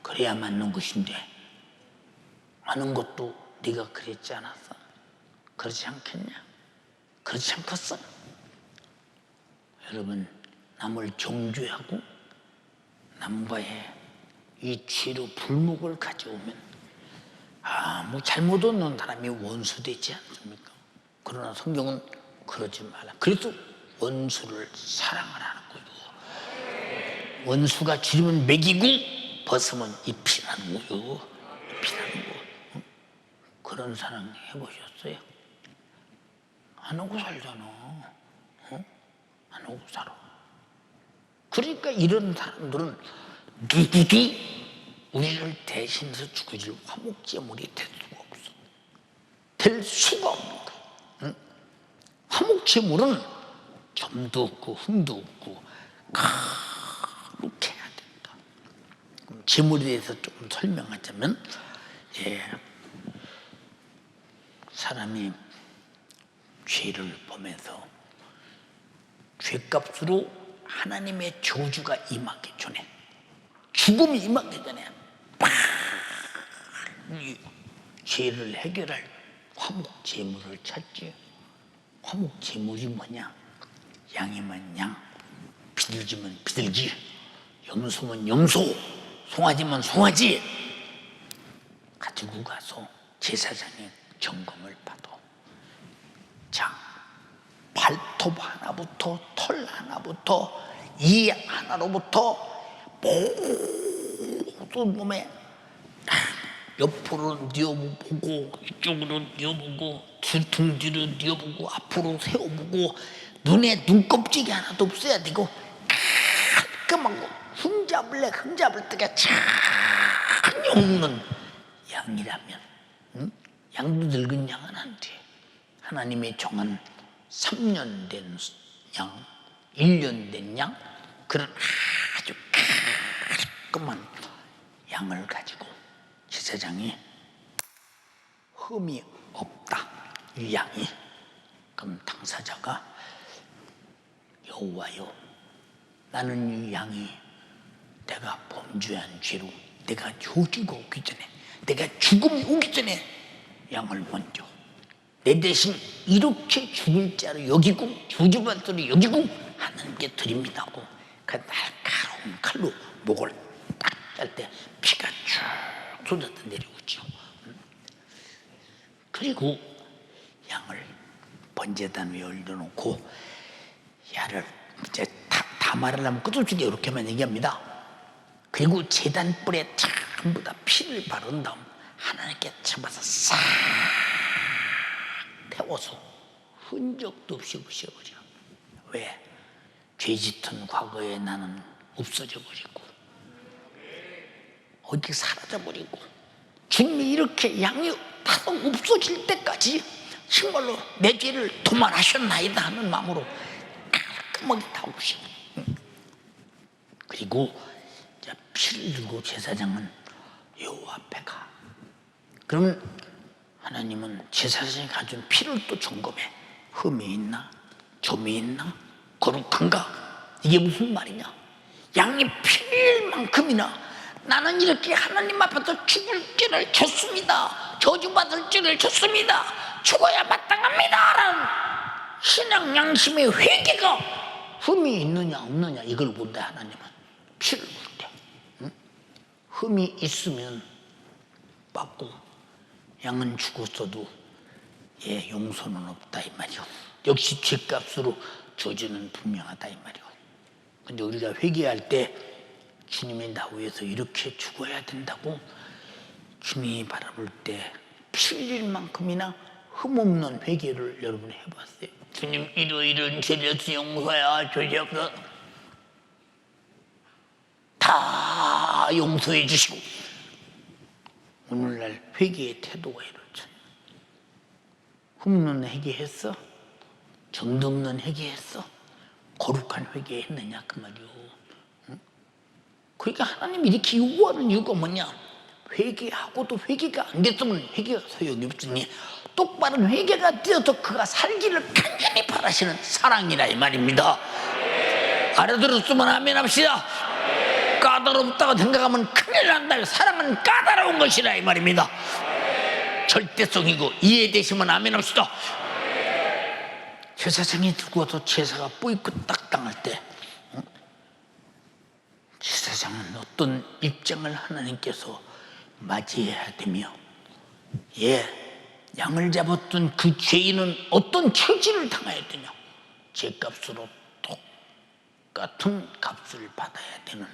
그래야 맞는 것인데 하는 것도 네가 그랬지 않았어? 그렇지 않겠냐? 그렇지 않겠어? 여러분, 남을 정죄하고 남과의 이 죄로 불목을 가져오면 뭐 잘못 없는 사람이 원수되지 않습니까? 그러나 성경은 그러지 말라. 그래서 원수를 사랑하라는 거예요. 원수가 주리면 먹이고 벗으면 입히라는 거예요. 입히라는 거. 그런 사랑 해보셨어요? 안 하고 살잖아. 안 하고 살아. 그러니까 이런 사람들은 누구도 우리를 대신해서 죽어줄 화목제물이 될 수가 없어. 될 수가 없는 거야. 화목제물은 점도 없고 흠도 없고 거룩해야 된다. 그럼 제물에 대해서 조금 설명하자면, 사람이 죄를 범해서 죄값으로 하나님의 저주가 임하기 전에, 죽음이 임하기 전에 이 죄를 해결할 화목제물을 찾지. 화목제물이 뭐냐? 양이면 양, 비둘기면 비둘기, 염소면 염소, 송아지면 송아지 가지고 가서 제사장이 점검을 받아. 자, 발톱 하나부터 털 하나부터 이 하나로부터 모든 몸에 옆으로 뉘어보고 이쪽으로 뉘어보고 등 뒤로 뉘어보고 앞으로 세워보고 눈에 눈껍질이 하나도 없어야 되고 깔끔하고 흠잡을 때가 전혀 없는 양이라면, 양도 늙은 양은 안 돼. 하나님의 정한 3년 된 양, 1년 된 양, 그런 아주 깔끔한 양을 가지고 제사장이 흠이 없다, 이 양이. 그럼 당사자가 여호와여, 나는 이 양이 내가 범죄한 죄로 내가 저주가 오기 전에, 내가 죽음이 오기 전에 양을 먼저 내 대신 이렇게 죽을 자로 여기고 저주받도록 여기고 하나님께 드립니다고 그 날카로운 칼로 목을 딱 짤 때 피가 쭉 쏟아져 내려오죠. 그리고 양을 번제단 위에 올려놓고, 야를 이제 다 말하려면 끝없이 이렇게만 얘기합니다. 그리고 제단 뿔에 전부 다 피를 바른 다음 하나님께 잡아서 싹 태워서 흔적도 없이 부셔버려. 왜? 죄 짓은 과거에 나는 없어져 버리고 어디 사라져버리고, 주님이 이렇게 양이 다 없어질 때까지 정말로 내 죄를 도말하셨나이다 하는 마음으로 깔끔하게 다 없이, 그리고 피를 들고 제사장은 여호와 앞에 가. 그러면 하나님은 제사장이 가진 피를 또 점검해. 흠이 있나? 점이 있나? 거룩한가? 이게 무슨 말이냐? 양이 피일 만큼이나 나는 이렇게 하나님 앞에서 죽을 죄를 졌습니다, 저주받을 죄를 졌습니다, 죽어야 마땅합니다 라는 신앙 양심의 회개가 흠이 있느냐 없느냐 이걸 본다. 하나님은 피를 볼 때 흠이 있으면 받고, 양은 죽었어도 용서는 없다 이 말이요. 역시 죄값으로 저주는 분명하다 이 말이요. 근데 우리가 회개할 때 주님이 나 위해서 이렇게 죽어야 된다고 주님이 바라볼 때 피 흘릴 만큼이나 흠없는 회개를 여러분 해봤어요? 주님 이런 죄를 용서해 주시옵소서. 다 용서해 주시고, 오늘날 회개의 태도가 이렇죠. 흠없는 회개했어? 정도 없는 회개했어? 거룩한 회개했느냐 그 말이요. 그러니까 하나님이 이렇게 요구하는 이유가 뭐냐? 회개하고도 회개가 안 됐으면 회개가 소용이 없으니 똑바른 회개가 되어서 그가 살기를 간절히 바라시는 사랑이라 이 말입니다. 알아들었으면 아멘 합시다. 까다롭다고 생각하면 큰일 난다. 사랑은 까다로운 것이라 이 말입니다. 절대성이고 이해되시면 아멘 합시다. 제사장이 들고 와서 제사가 뽀이끄딱 당할 때 제사장은 어떤 입장을 하나님께서 맞이해야 되며, 양을 잡았던 그 죄인은 어떤 처지를 당해야 되냐? 죄값으로 똑같은 값을 받아야 되는,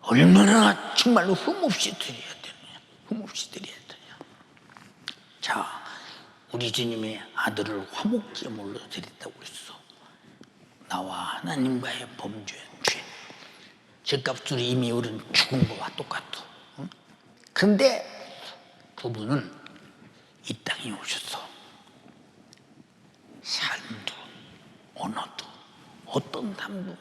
얼마나 정말로 흠없이 드려야 되느냐, 흠없이 드려야 되냐. 자, 우리 주님의 아들을 화목제물로 드렸다고 했어. 나와 하나님과의 범죄한 죄, 죄값으로 이미 우리는 죽은 거와 똑같아. 그런데 그분은 이 땅에 오셔서 삶도 언어도 어떤 삶도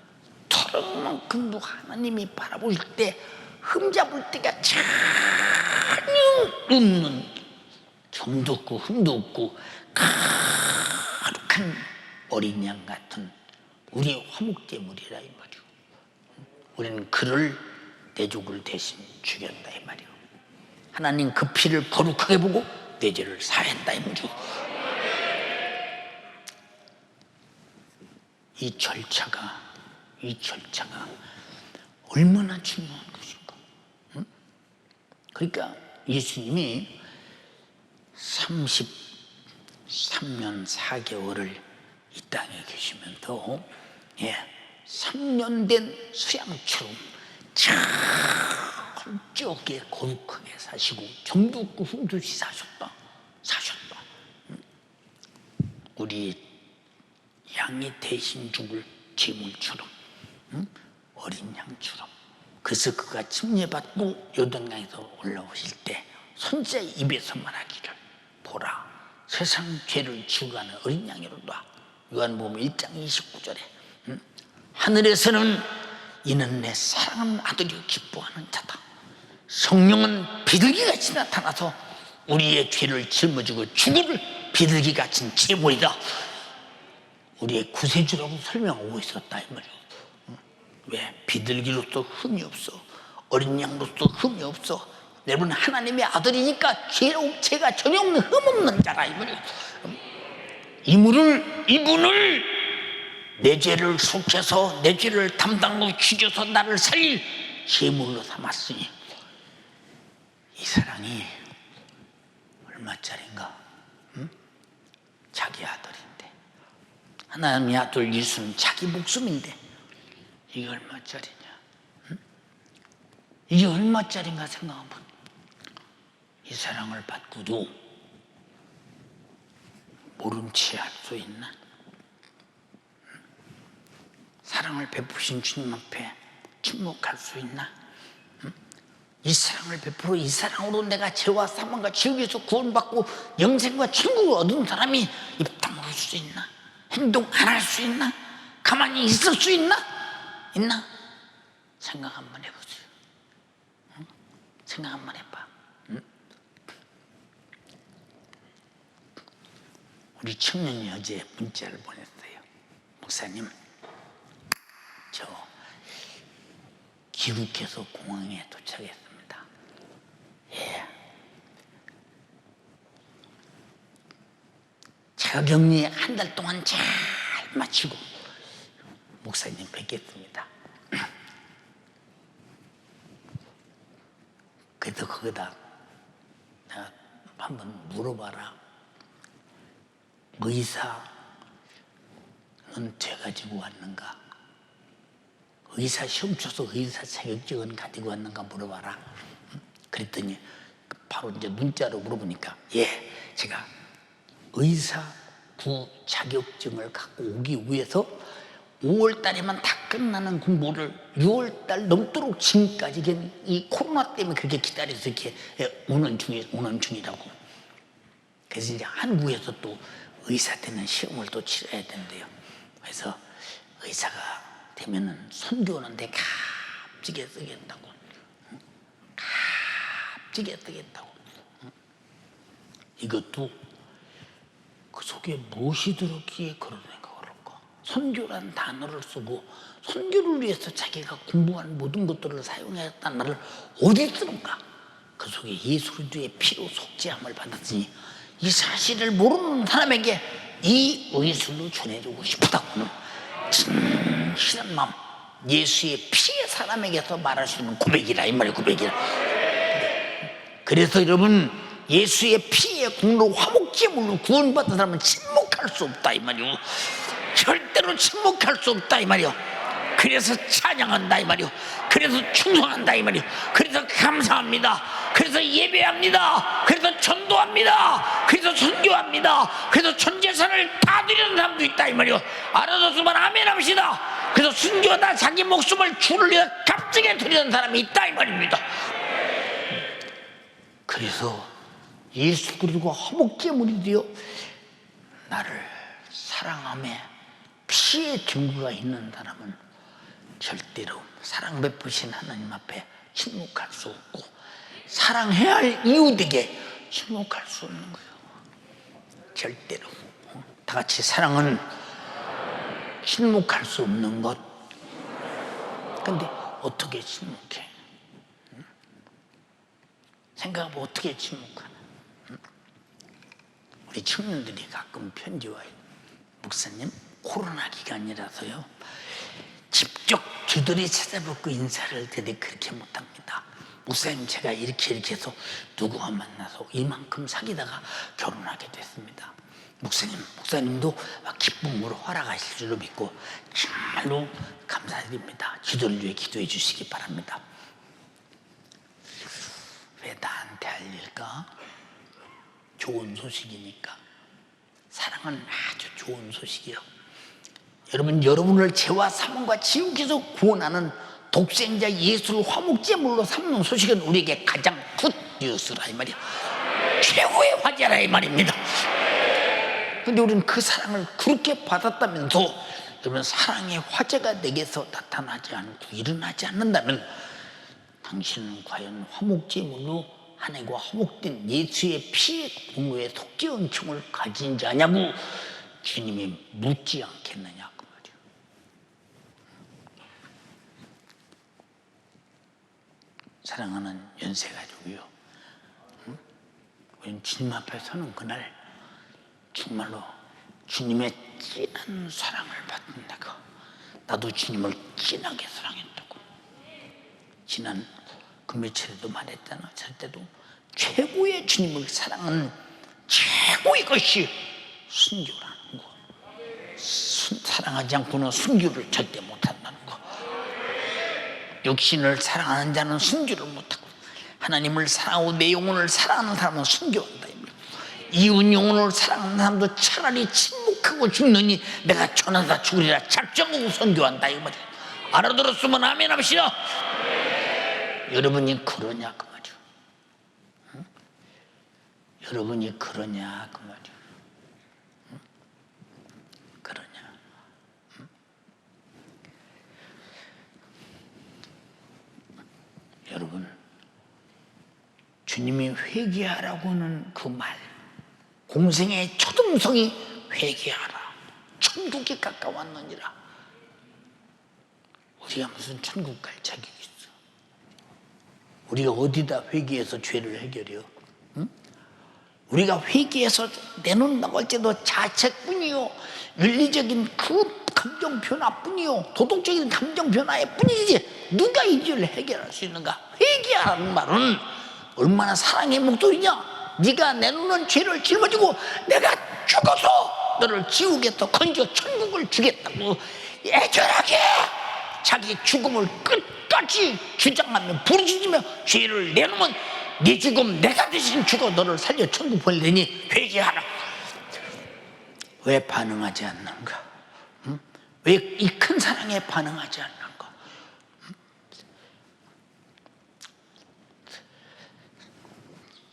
털어만큼도 하나님이 바라보실 때 흠잡을 때가 전혀 없는, 점도 없고 흠도 없고 거룩한 어린 양 같은 우리의 화목제물이라 이 말이오. 우리는 그를 내족을 대신 죽였다 이 말이오. 하나님 그 피를 거룩하게 보고 내 죄를 사했다 이 말이오. 이 절차가 얼마나 중요한 것인가. 그러니까 예수님이 33년 4개월을 이 땅에 계시면서 3년 된 수양처럼 철저하게 거룩하게 사시고 점도 없고 흠도 없이 사셨다. 우리 양이 대신 죽을 제물처럼, 어린 양처럼. 그래서 그가 침례받고 요단강에서 올라오실 때 선지자 입에서 말하기를, 보라 세상 죄를 지우가는 어린 양이로다. 요한복음 1장 29절에 하늘에서는 이는 내 사랑하는 아들이요 기뻐하는 자다. 성령은 비둘기같이 나타나서 우리의 죄를 짊어지고 죽음을 비둘기 갇힌 제물이다. 우리의 구세주라고 설명하고 있었다 이 말이야. 왜? 비둘기로서 흠이 없어, 어린 양로서 흠이 없어. 여러분 하나님의 아들이니까 죄가 전혀 없는 흠 없는 자라 이 말이야. 이분을 내 죄를 속해서 내 죄를 담당하고 죽여서 나를 살릴 제물로 삼았으니 이 사랑이 얼마짜린가? 응? 자기 아들인데, 하나님의 아들 예수는 자기 목숨인데 이게 얼마짜리냐? 응? 이게 얼마짜린가 생각하면 이 사랑을 받고도 모름치할 수 있나? 응? 사랑을 베푸신 주님 앞에 침묵할 수 있나? 응? 이 사랑을 베풀어 이 사랑으로 내가 죄와 사망과 지옥에서 구원받고 영생과 천국을 얻은 사람이 입 다물 수 있나? 행동 안 할 수 있나? 가만히 있을 수 있나? 생각 한번 해보세요. 응? 생각 한번 해봐. 응? 우리 청년이 어제 문자를 보냈어요. 목사님, 저 귀국해서 공항에 도착했습니다. 예. 자가격리 한 달 동안 잘 마치고 목사님 뵙겠습니다. 그래서 거기다 내가 한번 물어봐라. 의사는 돼가지고 왔는가? 의사 시험 쳐서 의사 자격증은 가지고 왔는가 물어봐라. 그랬더니 바로 이제 문자로 물어보니까 예, 제가 의사 구 자격증을 갖고 오기 위해서 5월 달에만 다 끝나는 공부를 6월 달 넘도록 지금까지 이 코로나 때문에 그렇게 기다려서 이렇게 오는 중이라고. 그래서 이제 한국에서 또 의사 되는 시험을 또 치러야 된대요. 그래서 의사가 되면은 선교하는데 값지게 쓰겠다고. 값지게 쓰겠다고. 이것도 그 속에 무엇이 들었기에 그런 생각을 할까? 선교란 단어를 쓰고 선교를 위해서 자기가 공부한 모든 것들을 사용했다는 말을 어디 쓰는가? 그 속에 예수 그리스도의 피로 속죄함을 받았으니 이 사실을 모르는 사람에게 이 의술로 전해주고 싶다고는 진실한 마음, 예수의 피의 사람에게서 말할 수 있는 고백이라 이 말이에요. 고백이라. 그래서 여러분 예수의 피의 공로 화목제물로 구원받은 사람은 침묵할 수 없다 이 말이요. 절대로 침묵할 수 없다 이 말이요. 그래서 찬양한다 이 말이요. 그래서 충성한다 이 말이요. 그래서 감사합니다. 그래서 예배합니다. 그래서 전도합니다. 그래서 선교합니다. 그래서 전재산을 다 드리는 사람도 있다 이 말이요. 알아듣으면 아멘 합시다. 그래서 순교하다 자기 목숨을 주를 위해 값지게 드리는 사람이 있다 이 말입니다. 그래서 예수 그리스도가 화목제물이 되어 나를 사랑함에 피의 증거가 있는 사람은 절대로 사랑 베푸신 하나님 앞에 침묵할 수 없고 사랑해야 할 이웃에게 침묵할 수 없는 거예요. 절대로. 다 같이 사랑은 침묵할 수 없는 것. 근데 어떻게 침묵해? 생각해보면 어떻게 침묵하나? 우리 청년들이 가끔 편지 와요. 목사님, 코로나 기간이라서요 직접 주들이 찾아뵙고 인사를 드리 그렇게 못합니다. 목사님, 제가 이렇게 해서 누구와 만나서 이만큼 사귀다가 결혼하게 됐습니다. 목사님도 기쁨으로 허락하실 줄로 믿고 정말로 감사드립니다. 주들을 위해 기도해 주시기 바랍니다. 왜 나한테 할 일까? 좋은 소식이니까. 사랑은 아주 좋은 소식이요. 여러분을 죄와 사망과 지옥에서 구원하는 독생자 예수를 화목제물로 삼는 소식은 우리에게 가장 굿뉴스라 이 말이야. 최고의 화제라 이 말입니다. 근데 우리는 그 사랑을 그렇게 받았다면서 여러분 사랑의 화제가 내게서 나타나지 않고 일어나지 않는다면 당신은 과연 화목제물로 하나님과 화목된 예수의 피의 공로에 속죄 은총을 가진 자냐고 주님이 묻지 않겠느냐 그 말이에요. 사랑하는 연세가족이요, 우리는 주님 앞에 서는 그날 정말로 주님의 진한 사랑을 받는다고, 나도 주님을 진하게 사랑했다고. 지난 그 며칠에도 말했잖아. 절대도 최고의 주님을 사랑하는 최고의 것이 순교라는 거. 사랑하지 않고는 순교를 절대 못한다는 거. 육신을 사랑하는 자는 순교를 못하고, 하나님을 사랑하고 내 영혼을 사랑하는 사람은 순교한다. 이웃 영혼을 사랑하는 사람도 차라리 침묵하고 죽느니 내가 전하다 죽으리라 작정하고 선교한다 이 말이야. 알아들었으면 아멘 합시다. 여러분이 그러냐 그 말이야. 응? 여러분이 그러냐 그 말이야. 응? 그러냐. 응? 여러분, 주님이 회개하라고 하는 그 말, 공생의 초등성이 회개하라, 천국이 가까웠느니라. 우리가 무슨 천국 갈 자격이 있어? 우리가 어디다 회개해서 죄를 해결해요? 응? 우리가 회개해서 내놓는다고 할지도 자책뿐이요, 윤리적인 그 감정 변화뿐이요, 도덕적인 감정 변화의 뿐이지 누가 이 죄를 해결할 수 있는가? 회개하라는 말은 얼마나 사랑의 목소리냐? 네가 내놓는 죄를 짊어지고 내가 죽어서 너를 지옥에서 건져 천국을 주겠다고 애절하게 자기 죽음을 끝까지 주장하며 부르짖으며 죄를 내놓으면 네 죽음 내가 대신 죽어 너를 살려 천국 보내니 회개하라. 왜 반응하지 않는가? 응? 왜 이 큰 사랑에 반응하지 않는가?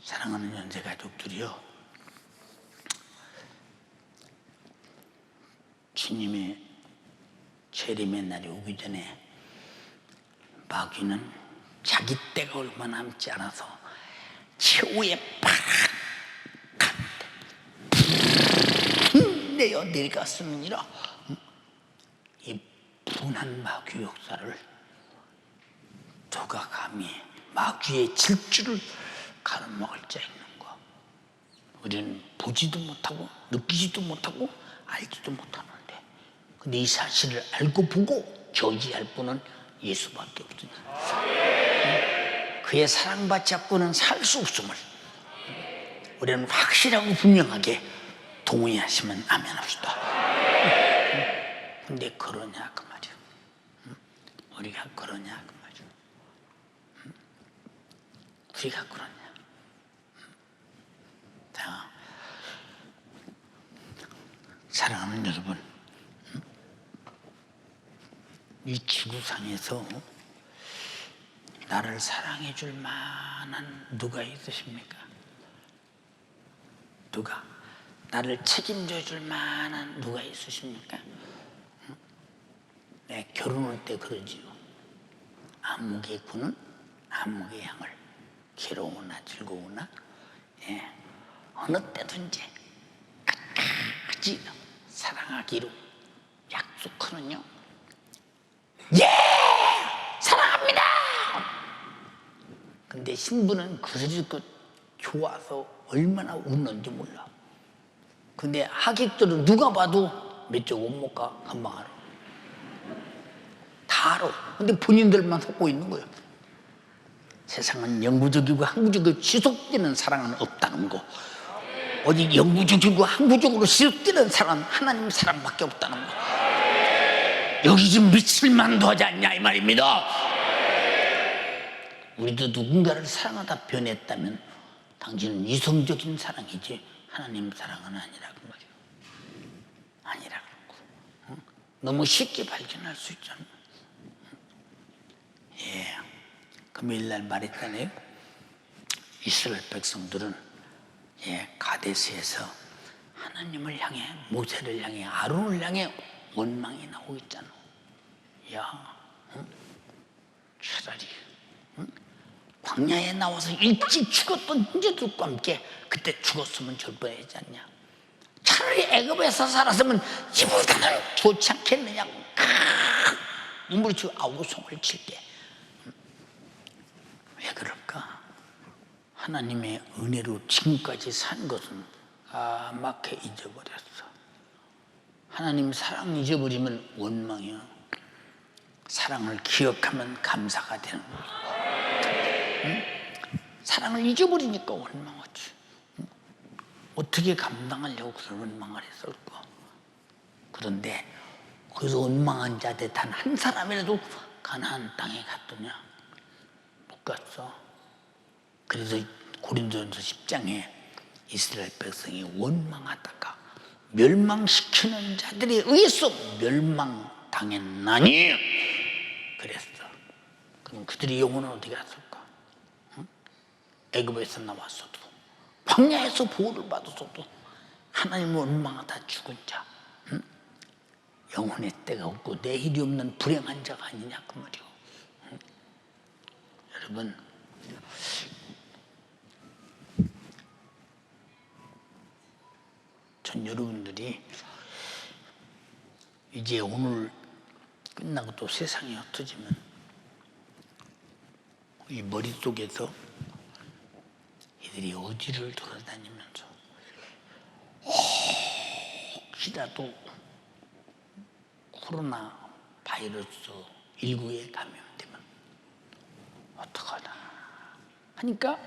사랑하는 연세가족들이요, 주님의 재림의 날이 오기 전에 마귀는 자기 때가 얼마 남지 않아서 최후의 파락한 내어 내려갔으니라. 이 분한 마귀 역사를 누가 감히 마귀의 질주를 가로막을 자 있는 거. 우리는 보지도 못하고 느끼지도 못하고 알지도 못하는데, 근데 이 사실을 알고 보고 저지할 분은 예수밖에 없습니다. 그의 사랑받지 않고는 살 수 없음을 우리는 확실하고 분명하게 동의하시면 아멘 합시다. 근데 그러냐 그 말이야. 우리가 그러냐 그 말이야. 우리가 그러냐. 자, 사랑하는 여러분, 이 지구상에서 나를 사랑해 줄 만한 누가 있으십니까? 누가? 나를 책임져 줄 만한 누가 있으십니까? 내 결혼할 때 그러지요. 안목의 구는 안목의 향을, 괴로우나 즐거우나 어느 때든지 끝까지 사랑하기로 약속하는요. 예! 사랑합니다! 근데 신부는 그 소리 듣고 좋아서 얼마나 웃는지 몰라. 근데 하객들은 누가 봐도 몇 쪽 못 가, 금방 알아. 다 알아. 근데 본인들만 속고 있는 거예요. 세상은 영구적이고 항구적이고 지속되는 사랑은 없다는 거. 어디 영구적이고 항구적으로 지속되는 사랑은 하나님 사랑밖에 없다는 거. 여기 좀 미칠만도 하지 않냐 이 말입니다. 우리도 누군가를 사랑하다 변했다면 당신은 이성적인 사랑이지 하나님 사랑은 아니라고 말이에요. 아니라고. 응? 너무 쉽게 발견할 수 있잖아. 예. 금요일날 말했잖아요. 이스라엘 백성들은 가데스에서 하나님을 향해, 모세를 향해, 아론을 향해 원망이 나오고 있잖아. 야, 응? 차라리 광야에 나와서 일찍 죽었던 형제들과 함께 그때 죽었으면 될 뻔하지 않냐. 차라리 애굽에서 살았으면 이보다는 좋지 않겠느냐고 몸부림치고 아우성을 칠 때. 왜 그럴까? 하나님의 은혜로 지금까지 산 것은 까맣게 잊어버렸어. 하나님 사랑 잊어버리면 원망이야. 사랑을 기억하면 감사가 되는 거야. 응? 사랑을 잊어버리니까 원망하지. 응? 어떻게 감당하려고 그런 원망을 했을까? 그런데 거기서 원망한 자들 단 한 사람이라도 가나안 땅에 갔더냐? 못 갔어. 그래서 고린도전서 10장에 이스라엘 백성이 원망하다가 멸망시키는 자들에 의해서 멸망당했나니 그랬어. 그럼 그들의 영혼은 어디 갔을까? 응? 애굽에서 나왔어도 광야에서 보호를 받았어도 하나님을 원망하다 죽은 자, 응? 영혼의 때가 없고 내일이 없는 불행한 자가 아니냐 그 말이오. 응? 여러분, 전 여러분들이 이제 오늘 끝나고 또 세상이 흩어지면 이 머릿속에서 이들이 어디를 돌아다니면서 혹시라도 코로나 바이러스 19에 감염되면 어떡하나 하니까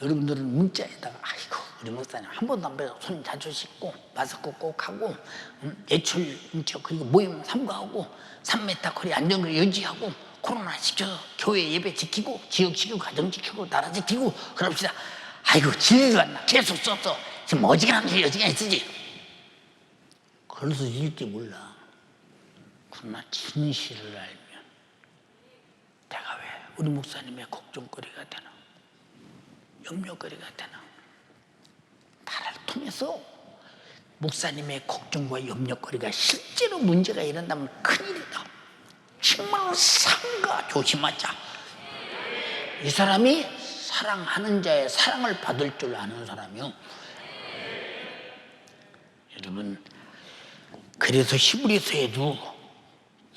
여러분들은 문자에다가 아이고 우리 목사님 한 번도 안 뵈서 손 자주 씻고 마스크 꼭 하고 예출 인척 그리고 모임 삼가하고 3m 거리 안전거리 유지하고 코로나 지켜서 교회 예배 지키고 지역 지키고 가정 지키고 나라 지키고 그럽시다. 아이고 진리도 안 나. 계속 썼어. 지금 어지간한 게 어지간히 쓰지. 그래서 읽지 몰라. 그러나 진실을 알면 내가 왜 우리 목사님의 걱정거리가 되나 염려거리가 되나. 나를 통해서 목사님의 걱정과 염려거리가 실제로 문제가 일어난다면 큰일이다. 정말 삼가 조심하자. 이 사람이 사랑하는 자의 사랑을 받을 줄 아는 사람이요. 여러분, 그래서 히브리서에도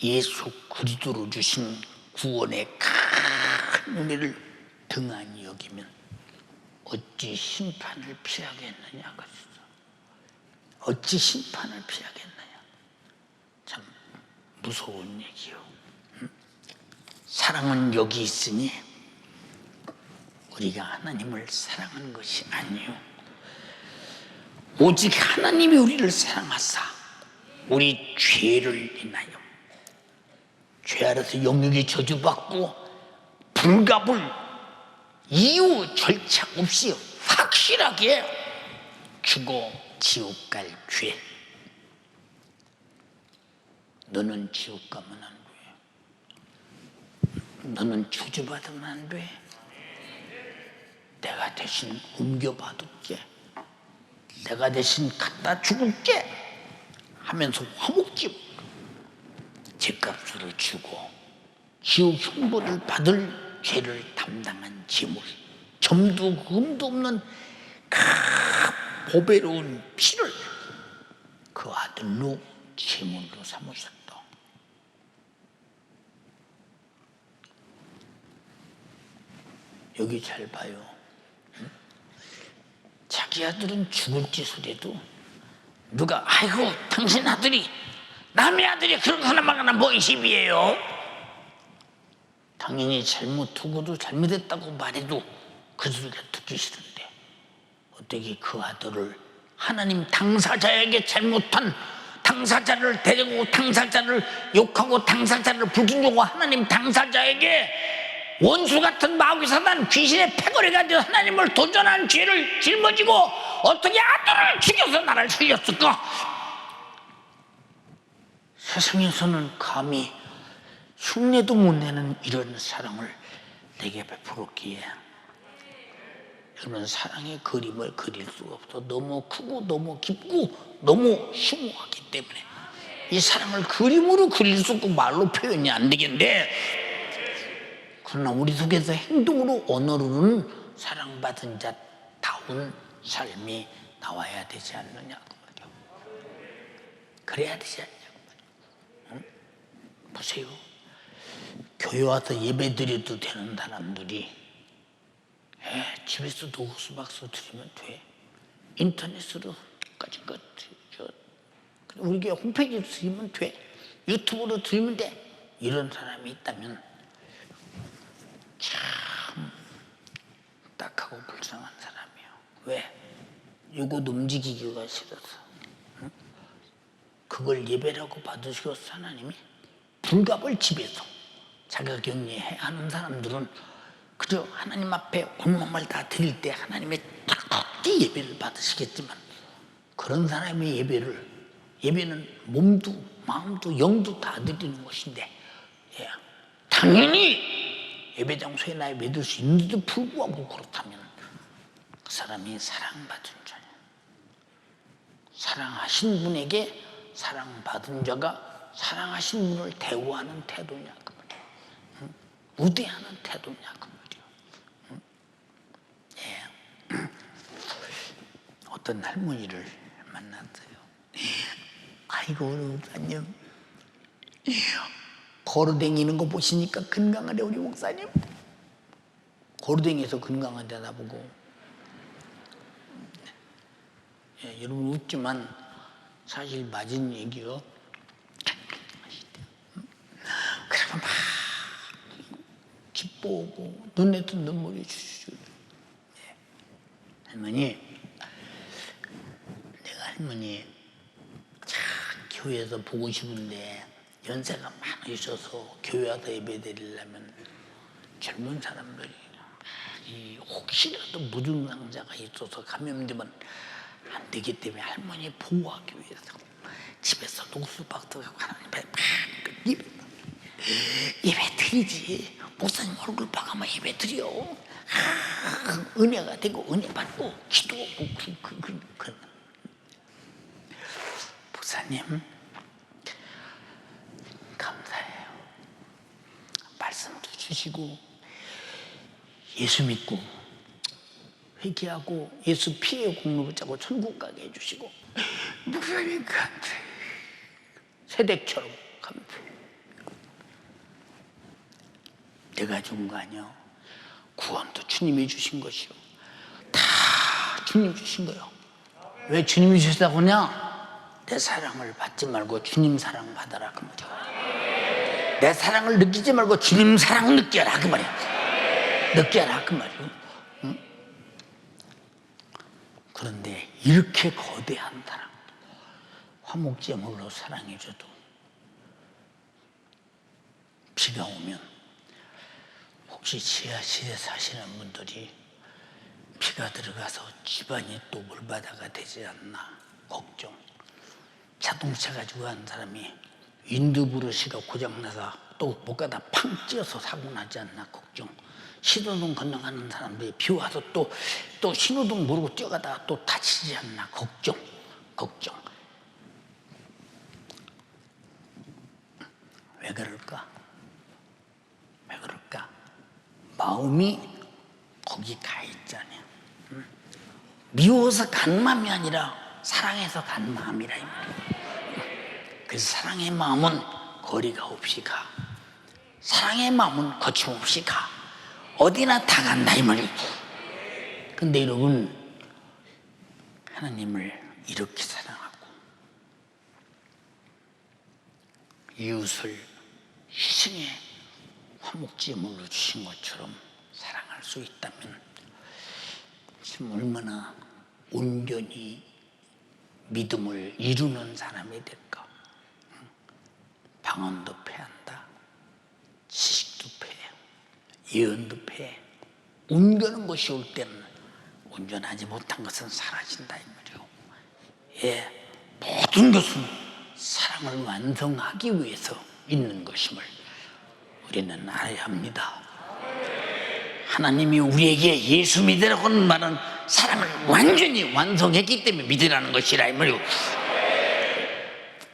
예수 그리스도로 주신 구원의 큰 은혜를 등한히 여기면 어찌 심판을 피하겠느냐 그랬어. 어찌 심판을 피하겠느냐. 참 무서운 얘기요. 사랑은 여기 있으니 우리가 하나님을 사랑하는 것이 아니요 오직 하나님이 우리를 사랑하사 우리 죄를 인하여 죄 아래서 영육이 저주받고 불갑을 이유 절차 없이 확실하게 죽어 지옥 갈 죄. 너는 지옥 가면 안 돼. 너는 저주받으면 안 돼. 내가 대신 옮겨받을게. 내가 대신 갖다 죽을게 하면서 화목집 죄값을 주고 지옥 형벌을 받을 죄를 담당한 제물, 점도 금도 없는 그 보배로운 피를 그 아들로 제물로 삼으셨다. 여기 잘 봐요. 자기 아들은 죽을 짓을 해도 누가 아이고 당신 아들이 남의 아들이 그런 거 하나만 하나 뭐 시비예요. 당연히 잘못하고도 잘못했다고 말해도 그 소리가 듣기 싫은데 어떻게 그 아들을 하나님 당사자에게 잘못한 당사자를 데리고 당사자를 욕하고 당사자를 불순종하고 하나님 당사자에게 원수 같은 마귀 사단 귀신의 패거리 가지고 하나님을 도전한 죄를 짊어지고 어떻게 아들을 죽여서 나를 살렸을까? 세상에서는 감히 흉내도 못 내는 이런 사랑을 내게 베풀었기에 여러분 사랑의 그림을 그릴 수가 없어. 너무 크고 너무 깊고 너무 심오하기 때문에 이 사랑을 그림으로 그릴 수 없고 말로 표현이 안 되겠는데 그러나 우리 속에서 행동으로 언어로는 사랑받은 자다운 삶이 나와야 되지 않느냐고 말이요. 그래야 되지 않냐고 말이요. 응? 보세요. 교회 와서 예배 드려도 되는 사람들이 집에서도 호수박수 드리면 돼. 인터넷으로 까진 것 우리 교회 홈페이지로 드리면 돼. 유튜브로 드리면 돼. 이런 사람이 있다면 참 딱하고 불쌍한 사람이에요. 왜? 이것 움직이기가 싫어서. 응? 그걸 예배라고 받으시고서 하나님이 불갑을 집에서 자가격리해 하는 사람들은 그저 하나님 앞에 온몸을 다 드릴 때 하나님의 뜨겁게 예배를 받으시겠지만, 그런 사람의 예배는 몸도 마음도 영도 다 드리는 것인데, 당연히 예배 장소에 나의 믿을 수 있는데도 불구하고 그렇다면 그 사람이 사랑받은 자냐. 사랑하신 분에게 사랑받은 자가 사랑하신 분을 대우하는 태도냐 그 말이에요. 응? 우대하는 태도냐 그 말이에요. 응? 어떤 할머니를 만났어요. 아이고 우리 목사님 걸어다니는 거 보시니까 건강하네 우리 목사님. 걸어다니면서 건강하다 나보고. 여러분 웃지만 사실 맞은 얘기요. 그러면 막 기뻐하고 눈에도 눈물이 주시죠. 할머니, 내가 할머니 참 교회에서 보고 싶은데 연세가 많으셔서 교회 와서 예배 드리려면 젊은 사람들이 혹시라도 무증상자가 있어서 감염되면 안 되기 때문에 할머니 보호하기 위해서 집에서 녹수박도 갖고 하나님 앞에 막 예배 드리지. 목사님 얼굴 봐가면 예배 드려. 은혜가 되고 은혜 받고 기도하고 목사님 감사해요. 말씀도 주시고 예수 믿고 회개하고 예수 피해 공로 붙잡고 천국 가게 해주시고 목사님 감사해. 새댁처럼 감사해. 내가 준 거 아니야. 구원도 주님이 주신 것이요. 다 주님 주신 거요. 왜 주님이 주셨다고 하냐? 내 사랑을 받지 말고 주님 사랑 받아라 그 말이야. 내 사랑을 느끼지 말고 주님 사랑 느껴라 그 말이야. 느껴라 그 말이야. 응? 그런데 이렇게 거대한 사랑, 화목제물로 사랑해줘도 비가 오면 혹시 지하실에 사시는 분들이 비가 들어가서 집안이 또 물바다가 되지 않나 걱정. 자동차 가지고 간 사람이 윈드브러시가 고장나서 또 못 가다 팡 찧어서 사고 나지 않나 걱정. 신호등 건너가는 사람들이 비 와서 또 신호등 모르고 뛰어가다가 또 다치지 않나 걱정. 왜 그럴까? 마음이 거기 가 있잖아요. 미워서 간 마음이 아니라 사랑해서 간 마음이라 이 말이에요. 그래서 사랑의 마음은 거리가 없이 가. 사랑의 마음은 거침없이 가. 어디나 다 간다 이 말이에요. 근데 여러분, 하나님을 이렇게 사랑하고 이웃을 희생의 화목제물로 주신 것처럼 사랑할 수 있다면 지금 얼마나 온전히 믿음을 이루는 사람이 될까. 방언도 패한다. 지식도 패. 예언도 패. 온전한 것이 올 때는 온전하지 못한 것은 사라진다 이 말이요. 모든 것은 사랑을 완성하기 위해서 있는 것임을 우리는 알아야 합니다. 하나님이 우리에게 예수 믿으라고는 말은 사랑을 완전히 완성했기 때문에 믿으라는 것이라 이 말이요.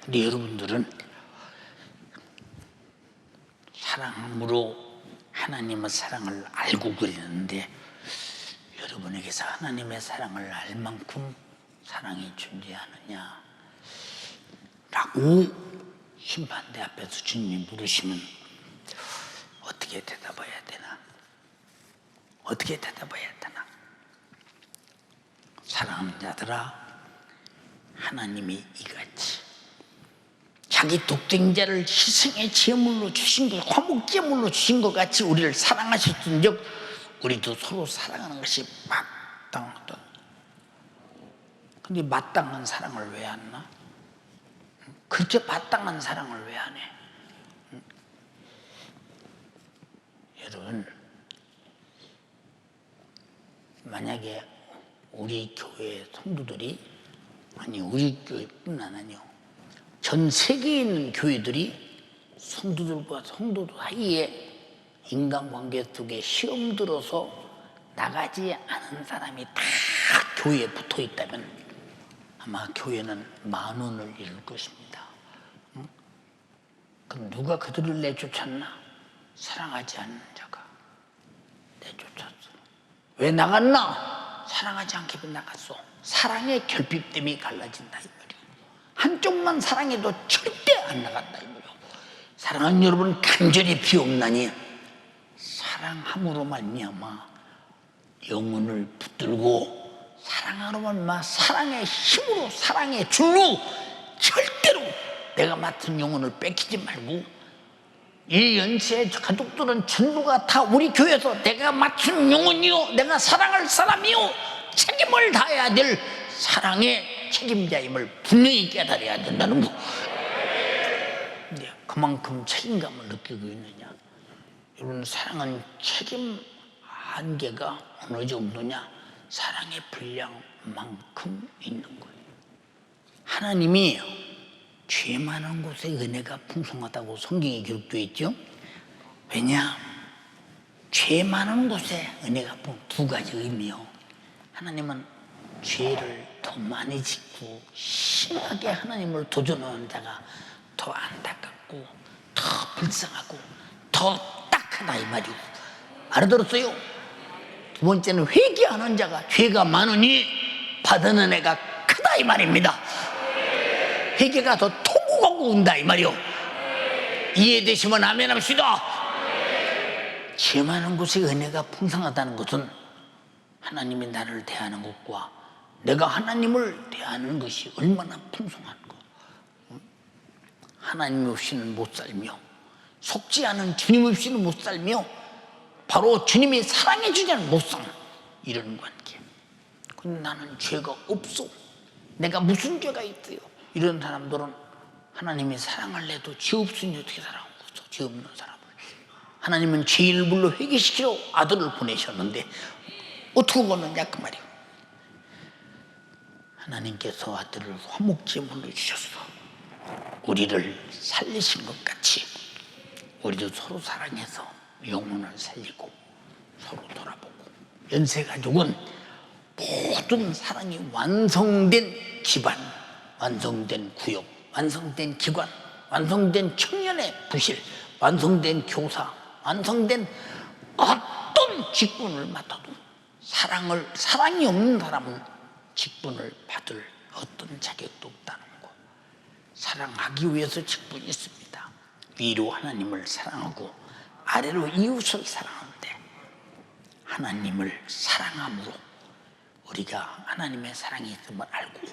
근데 여러분들은 사랑함으로 하나님의 사랑을 알고 그리는데 여러분에게서 하나님의 사랑을 알 만큼 사랑이 존재하느냐 라고 심판대 앞에서 주님이 물으시면 어떻게 대답해야 되나? 어떻게 대답해야 되나? 사랑하는 자들아, 하나님이 이같이 자기 독생자를 희생의 제물로 주신 것, 화목제물로 주신 것 같이 우리를 사랑하셨은즉 우리도 서로 사랑하는 것이 마땅하다. 근데 마땅한 사랑을 왜 안 나? 그렇게 마땅한 사랑을 왜 안 해? 여러분, 만약에 우리 교회 성도들이, 아니 우리 교회뿐 아니요, 전 세계에 있는 교회들이 성도들과 성도 사이에 인간관계 속에 시험 들어서 나가지 않은 사람이 다 교회에 붙어 있다면 아마 교회는 10,000원을 이룰 것입니다. 그럼 누가 그들을 내쫓았나? 사랑하지 않는 자가 내쫓았어. 왜 나갔나? 사랑하지 않게 나갔어. 사랑의 결핍 때문에 갈라진다 이 말이야. 한쪽만 사랑해도 절대 안 나간다 이 말이야. 사랑하는 여러분, 간절히 비옵나니 사랑함으로 말미암아 영혼을 붙들고 사랑하로만 사랑의 힘으로, 사랑의 줄로 절대로 내가 맡은 영혼을 뺏기지 말고, 이 연세의 가족들은 전부가 다 우리 교회에서 내가 맡은 영혼이요, 내가 사랑할 사람이요, 책임을 다해야 될 사랑의 책임자임을 분명히 깨달아야 된다는 거. 그만큼 책임감을 느끼고 있느냐? 여러분, 사랑은 책임 한계가 어느 정도냐? 사랑의 분량만큼 있는 거예요. 하나님이 죄 많은 곳에 은혜가 풍성하다고 성경에 기록되어 있죠. 왜냐? 죄 많은 곳에 은혜가 두 가지 의미요. 하나님은 죄를 더 많이 짓고 심하게 하나님을 도전하는 자가 더 안타깝고 더 불쌍하고 더 딱하다 이 말이고, 알아들었어요? 두 번째는 회개하는 자가 죄가 많으니 받은 은혜가 크다 이 말입니다. 회개가 더 통곡하고 온다 이 말이요. 이해되시면 아멘 합시다. 죄 많은 곳에 은혜가 풍성하다는 것은 하나님이 나를 대하는 것과 내가 하나님을 대하는 것이 얼마나 풍성한 거. 하나님 없이는 못 살며, 속지 않은 주님 없이는 못 살며, 바로 주님이 사랑해 주지 않으면 못 사는 이런 관계. 근데 나는 죄가 없어, 내가 무슨 죄가 있어요? 이런 사람들은 하나님이 사랑을 내도 죄 없으니 어떻게 사랑하고 있어? 죄 없는 사람을. 하나님은 죄인을 불러 회개시키러 아들을 보내셨는데 어떻게 보느냐 그 말이에요. 하나님께서 아들을 화목제물로 주셨어. 우리를 살리신 것 같이 우리도 서로 사랑해서 영혼을 살리고 서로 돌아보고, 연세가족은 모든 사랑이 완성된 집안, 완성된 구역, 완성된 기관, 완성된 청년의 부실, 완성된 교사, 완성된 어떤 직분을 맡아도 사랑이 없는 사람은 직분을 받을 어떤 자격도 없다는 거. 사랑하기 위해서 직분이 있습니다. 위로 하나님을 사랑하고 아래로 이웃을 사랑하는데, 하나님을 사랑함으로 우리가 하나님의 사랑이 있음을 알고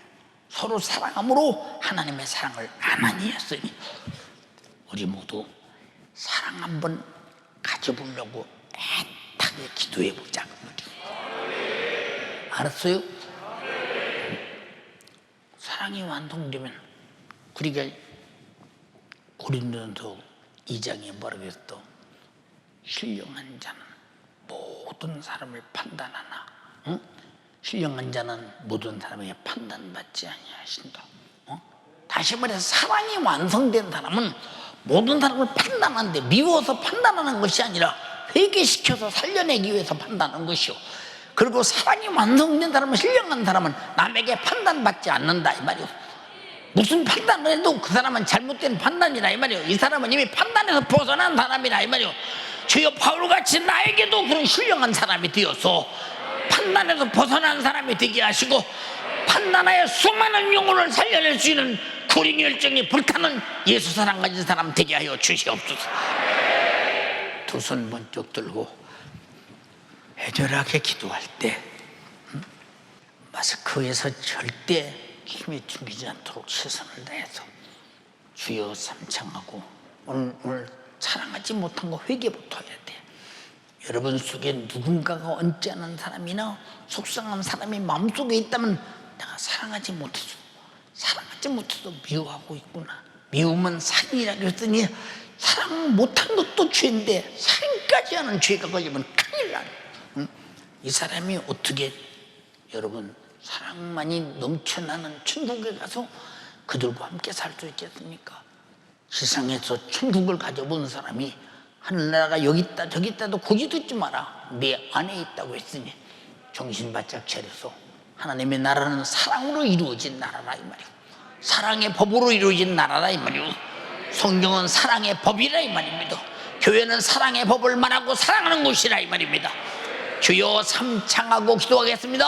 서로 사랑함으로 하나님의 사랑을 가만히 했으니 우리 모두 사랑 한번 가져보려고 애타게 기도해보자. 알았어요? 사랑이 완성되면, 우리가 고린도전서 2장에 뭐라고 했어? 신령한 자는 모든 사람을 판단하나, 응? 신령한 자는 모든 사람에게 판단받지 아니하신다. 다시 말해서 사랑이 완성된 사람은 모든 사람을 판단하는데, 미워서 판단하는 것이 아니라 회개시켜서 살려내기 위해서 판단하는 것이요. 그리고 사랑이 완성된 사람은, 신령한 사람은 남에게 판단받지 않는다 이 말이요. 무슨 판단을 해도 그 사람은 잘못된 판단이라 이 말이요. 이 사람은 이미 판단에서 벗어난 사람이라 이 말이요. 주여 바울같이 나에게도 그런 훌륭한 사람이 되어서 판단에서 벗어난 사람이 되게 하시고 판단하여 수많은 영혼을 살려낼 수 있는 구린 열정이 불타는 예수 사랑 가진 사람 되게 하여 주시옵소서. 두 손 번쩍 들고 애절하게 기도할 때 마스크에서 절대 힘이 죽이지 않도록 최선을 다해서 주여 삼창하고 오늘 사랑하지 못한 거 회개부터 해야 돼. 여러분 속에 누군가가 얹지 않은 사람이나 속상한 사람이 마음속에 있다면 내가 사랑하지 못해서 미워하고 있구나. 미움은 살인이라고 했더니 사랑 못한 것도 죄인데 살인까지 하는 죄가 걸리면 큰일 나요. 이 사람이 어떻게 여러분 사랑만이 넘쳐나는 천국에 가서 그들과 함께 살 수 있겠습니까? 세상에서 천국을 가져본 사람이 하늘나라가 여기 있다 저기 있다도 고지 듣지 마라. 내 안에 있다고 했으니 정신 바짝 차려서 하나님의 나라는 사랑으로 이루어진 나라라 이 말이오. 사랑의 법으로 이루어진 나라라 이 말이오. 성경은 사랑의 법이라 이 말입니다. 교회는 사랑의 법을 말하고 사랑하는 곳이라 이 말입니다. 주여 삼창하고 기도하겠습니다.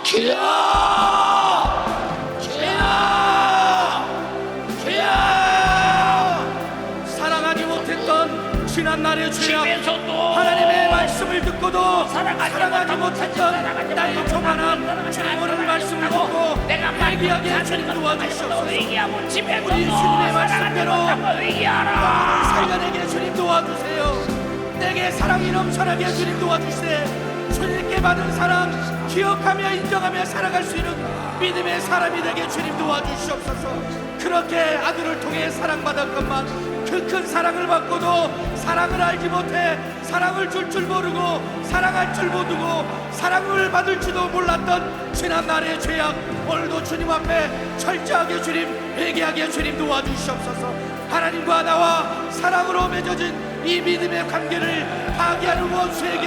주여 주여 주여. 사랑하지 못했던 지난날의 죄악, 집에서도 하나님의 말씀을 듣고도 사랑하지 사랑하지 못했던 나의 교만한 주님의 말씀을 듣고 회개하게 주님 도와주시옵소서. 우리 주님의 말씀대로 살려내게 주님 도와주세요. 내게 사랑이 넘쳐나게 주님 도와주시되 주님께 받은 사랑 기억하며 인정하며 살아갈 수 있는 믿음의 사람이 되게 주님 도와주시옵소서. 그렇게 아들을 통해 사랑받았건만 그 큰 사랑을 받고도 사랑을 알지 못해 사랑을 줄 줄 모르고 사랑할 줄 모르고 사랑을 받을지도 몰랐던 지난날의 죄악, 오늘도 주님 앞에 철저하게 주님 회개하게 주님 도와주시옵소서. 하나님과 나와 사랑으로 맺어진 이 믿음의 관계를 파괴하는 원수에게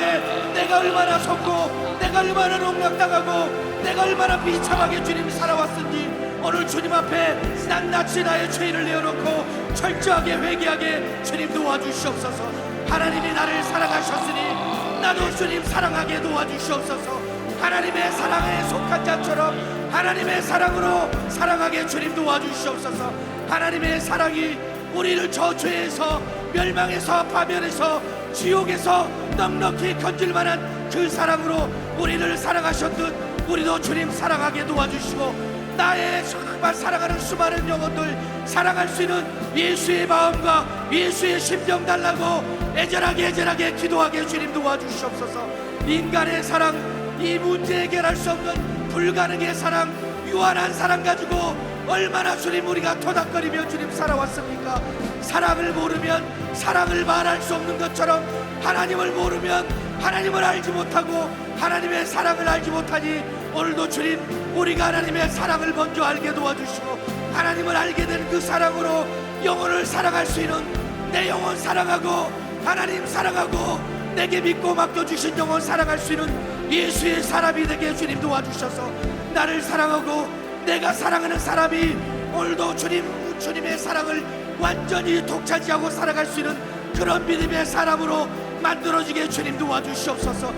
내가 얼마나 속고 내가 얼마나 농락당하고 내가 얼마나 비참하게 주님 살아왔은지 오늘 주님 앞에 낱낱이 나의 죄를 내어놓고 철저하게 회개하게 주님 도와주시옵소서. 하나님이 나를 사랑하셨으니 나도 주님 사랑하게 도와주시옵소서. 하나님의 사랑에 속한 자처럼 하나님의 사랑으로 사랑하게 주님 도와주시옵소서. 하나님의 사랑이 우리를 저 죄에서 멸망에서 파멸에서 지옥에서 넉넉히 건질 만한 그 사랑으로 우리를 사랑하셨듯 우리도 주님 사랑하게 도와주시고 나의 정말 사랑하는 수많은 영혼들 사랑할 수 있는 예수의 마음과 예수의 심정 달라고 애절하게 기도하게 주님 도와주시옵소서. 인간의 사랑, 이 문제 해결할 수 없는 불가능의 사랑, 유한한 사랑 가지고 얼마나 주님 우리가 토닥거리며 주님 살아왔습니까? 사랑을 모르면 사랑을 말할 수 없는 것처럼 하나님을 모르면 하나님을 알지 못하고 하나님의 사랑을 알지 못하니 오늘도 주님 우리가 하나님의 사랑을 먼저 알게 도와주시고 하나님을 알게 된 그 사랑으로 영혼을 사랑할 수 있는 내 영혼 사랑하고 하나님 사랑하고 내게 믿고 맡겨주신 영혼 사랑할 수 있는 예수의 사람이 되게 주님 도와주셔서 나를 사랑하고 내가 사랑하는 사람이 오늘도 주님의 사랑을 완전히 독차지하고 살아갈 수 있는 그런 믿음의 사람으로 만들어지게 주님 도와주시옵소서.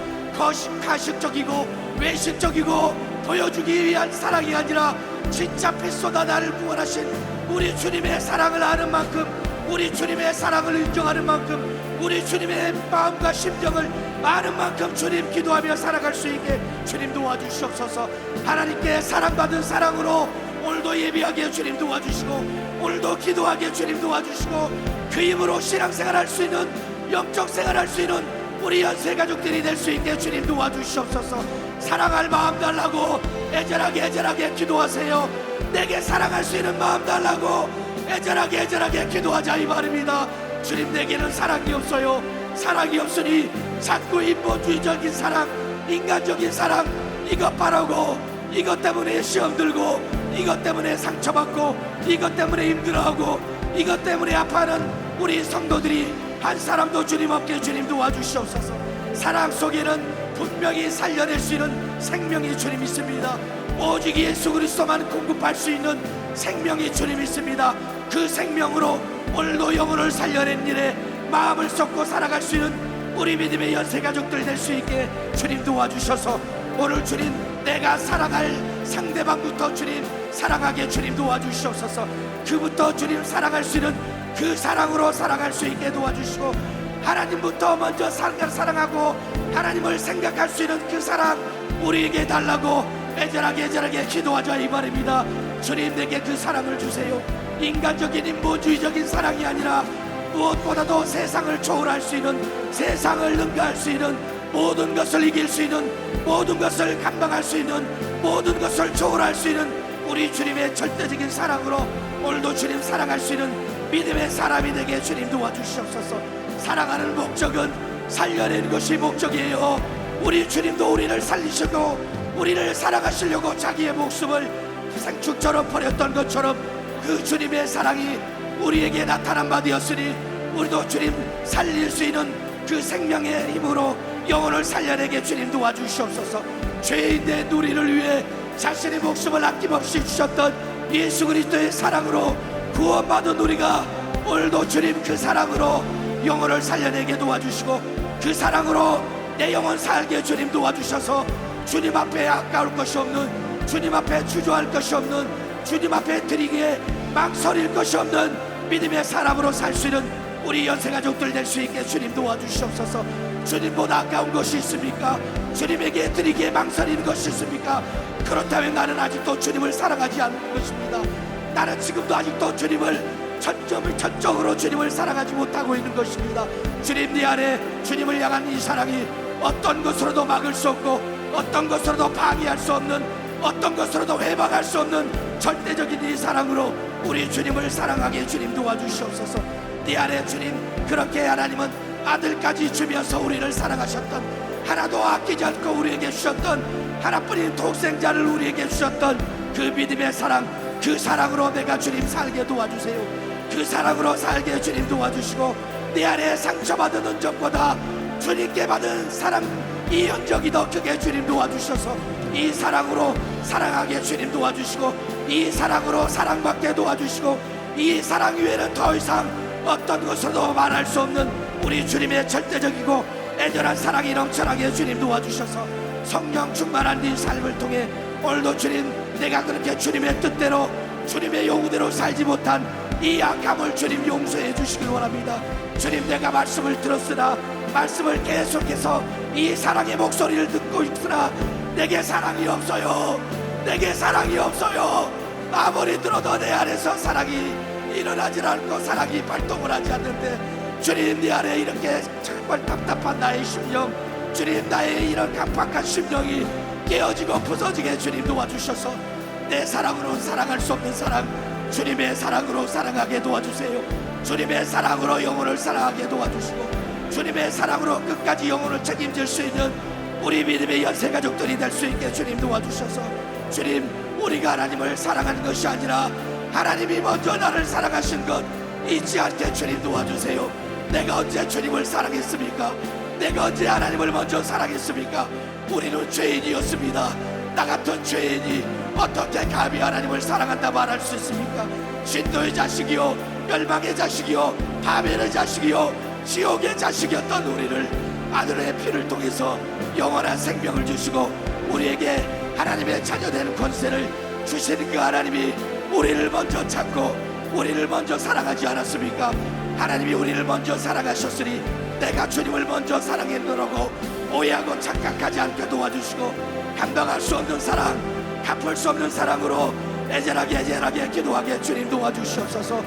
가식적이고 외식적이고 보여주기 위한 사랑이 아니라 진짜 피 쏟아 나를 구원하신 우리 주님의 사랑을 아는 만큼 우리 주님의 사랑을 인정하는 만큼 우리 주님의 마음과 심정을 아는 만큼 주님 기도하며 살아갈 수 있게 주님 도와주시옵소서. 하나님께 사랑받은 사랑으로 오늘도 예비하게 주님 도와주시고 오늘도 기도하게 주님 도와주시고 그 힘으로 신앙생활 할 수 있는 영적 생활 할 수 있는 우리 연세 가족들이 될 수 있게 주님 도와주시옵소서. 사랑할 마음 달라고 애절하게 기도하세요. 내게 사랑할 수 있는 마음 달라고 애절하게 기도하자 이 말입니다. 주님 내게는 사랑이 없어요. 사랑이 없으니 자꾸 인본주의적인 사랑, 인간적인 사랑 이것 바라고 이것 때문에 시험 들고 이것 때문에 상처받고 이것 때문에 힘들어하고 이것 때문에 아파하는 우리 성도들이 한 사람도 주님 없게 주님 도와주시옵소서. 사랑 속에는 분명히 살려낼 수 있는 생명이 주님 있습니다. 오직 예수 그리스도만 공급할 수 있는 생명이 주님 있습니다. 그 생명으로 오늘도 영혼을 살려낸 일에 마음을 쏟고 살아갈 수 있는 우리 믿음의 연세 가족들 될 수 있게 주님 도와주셔서 오늘 주님 내가 사랑할 상대방부터 주님 사랑하게 주님 도와주시옵소서. 그부터 주님 사랑할 수 있는 그 사랑으로 살아갈 수 있게 도와주시고 하나님부터 먼저 사랑하고 하나님을 생각할 수 있는 그 사랑 우리에게 달라고 애절하게 기도하자 이 말입니다. 주님 내게 그 사랑을 주세요. 인간적인 인본주의적인 사랑이 아니라 무엇보다도 세상을 초월할 수 있는, 세상을 능가할 수 있는, 모든 것을 이길 수 있는, 모든 것을 감당할 수 있는, 모든 것을 초월할 수 있는 우리 주님의 절대적인 사랑으로 오늘도 주님 사랑할 수 있는 믿음의 사람이 되게 주님 도와주시옵소서. 사랑하는 목적은 살려내는 것이 목적이에요. 우리 주님도 우리를 살리시고 우리를 사랑하시려고 자기의 목숨을 생축처럼 버렸던 것처럼 그 주님의 사랑이 우리에게 나타난 바 되었으니 우리도 주님 살릴 수 있는 그 생명의 힘으로 영혼을 살려내게 주님 도와주시옵소서. 죄인된 우리를 위해 자신의 목숨을 아낌없이 주셨던 예수 그리스도의 사랑으로 구원받은 우리가 오늘도 주님 그 사랑으로 영혼을 살려내게 도와주시고 그 사랑으로 내 영혼 살게 주님 도와주셔서 주님 앞에 아까울 것이 없는, 주님 앞에 주저할 것이 없는, 주님 앞에 드리기에 망설일 것이 없는 믿음의 사람으로 살 수 있는 우리 연세가족들 될 수 있게 주님 도와주시옵소서. 주님보다 아까운 것이 있습니까? 주님에게 드리기에 망설이는 것이 있습니까? 그렇다면 나는 아직도 주님을 사랑하지 않는 것입니다. 나는 지금도 아직도 주님을 전적으로 주님을 사랑하지 못하고 있는 것입니다. 주님 내 안에 주님을 향한 이 사랑이 어떤 것으로도 막을 수 없고 어떤 것으로도 방해할 수 없는, 어떤 것으로도 회방할 수 없는 절대적인 이 사랑으로 우리 주님을 사랑하게 주님 도와주시옵소서. 네 안에 주님 그렇게 하나님은 아들까지 주면서 우리를 사랑하셨던, 하나도 아끼지 않고 우리에게 주셨던, 하나뿐인 독생자를 우리에게 주셨던 그 믿음의 사랑, 그 사랑으로 내가 주님 살게 도와주세요. 그 사랑으로 살게 주님 도와주시고 내 안에 상처받은 흔적보다 주님께 받은 사랑 이 흔적이 더 크게 주님 도와주셔서 이 사랑으로 사랑하게 주님 도와주시고 이 사랑으로 사랑받게 도와주시고 이 사랑 위에는 더 이상 어떤 것으로도 말할 수 없는 우리 주님의 절대적이고 애절한 사랑이 넘쳐나게 주님 도와주셔서 성령 충만한 네 삶을 통해 오늘도 주님 내가 그렇게 주님의 뜻대로 주님의 요구대로 살지 못한 이 악함을 주님 용서해 주시길 원합니다. 주님 내가 말씀을 들었으나 말씀을 계속해서 이 사랑의 목소리를 듣고 있으나 내게 사랑이 없어요. 내게 사랑이 없어요. 아무리 들어도 내 안에서 사랑이 일어나질 않고 사랑이 발동을 하지 않는데 주님 내 안에 이렇게 정말 답답한 나의 심령, 주님 나의 이런 강팍한 심령이 깨어지고 부서지게 주님 도와주셔서 내 사랑으로 사랑할 수 없는 사랑 주님의 사랑으로 사랑하게 도와주세요. 주님의 사랑으로 영혼을 사랑하게 도와주시고 주님의 사랑으로 끝까지 영혼을 책임질 수 있는 우리 믿음의 연세가족들이 될 수 있게 주님 도와주셔서 주님 우리가 하나님을 사랑하는 것이 아니라 하나님이 먼저 나를 사랑하신 것 잊지 않게 주님 도와주세요. 내가 언제 주님을 사랑했습니까? 내가 언제 하나님을 먼저 사랑했습니까? 우리는 죄인이었습니다. 나 같은 죄인이 어떻게 감히 하나님을 사랑한다 말할 수 있습니까? 진노의 자식이요 멸망의 자식이요 파멸의 자식이요 지옥의 자식이었던 우리를 아들의 피를 통해서 영원한 생명을 주시고 우리에게 하나님의 자녀되는 권세를 주시는 그 하나님이 우리를 먼저 찾고 우리를 먼저 사랑하지 않았습니까? 하나님이 우리를 먼저 사랑하셨으니 내가 주님을 먼저 사랑했노라고 오해하고 착각하지 않게 도와주시고 감당할 수 없는 사랑, 갚을 수 없는 사랑으로 애절하게 기도하게 주님 도와주시옵소서.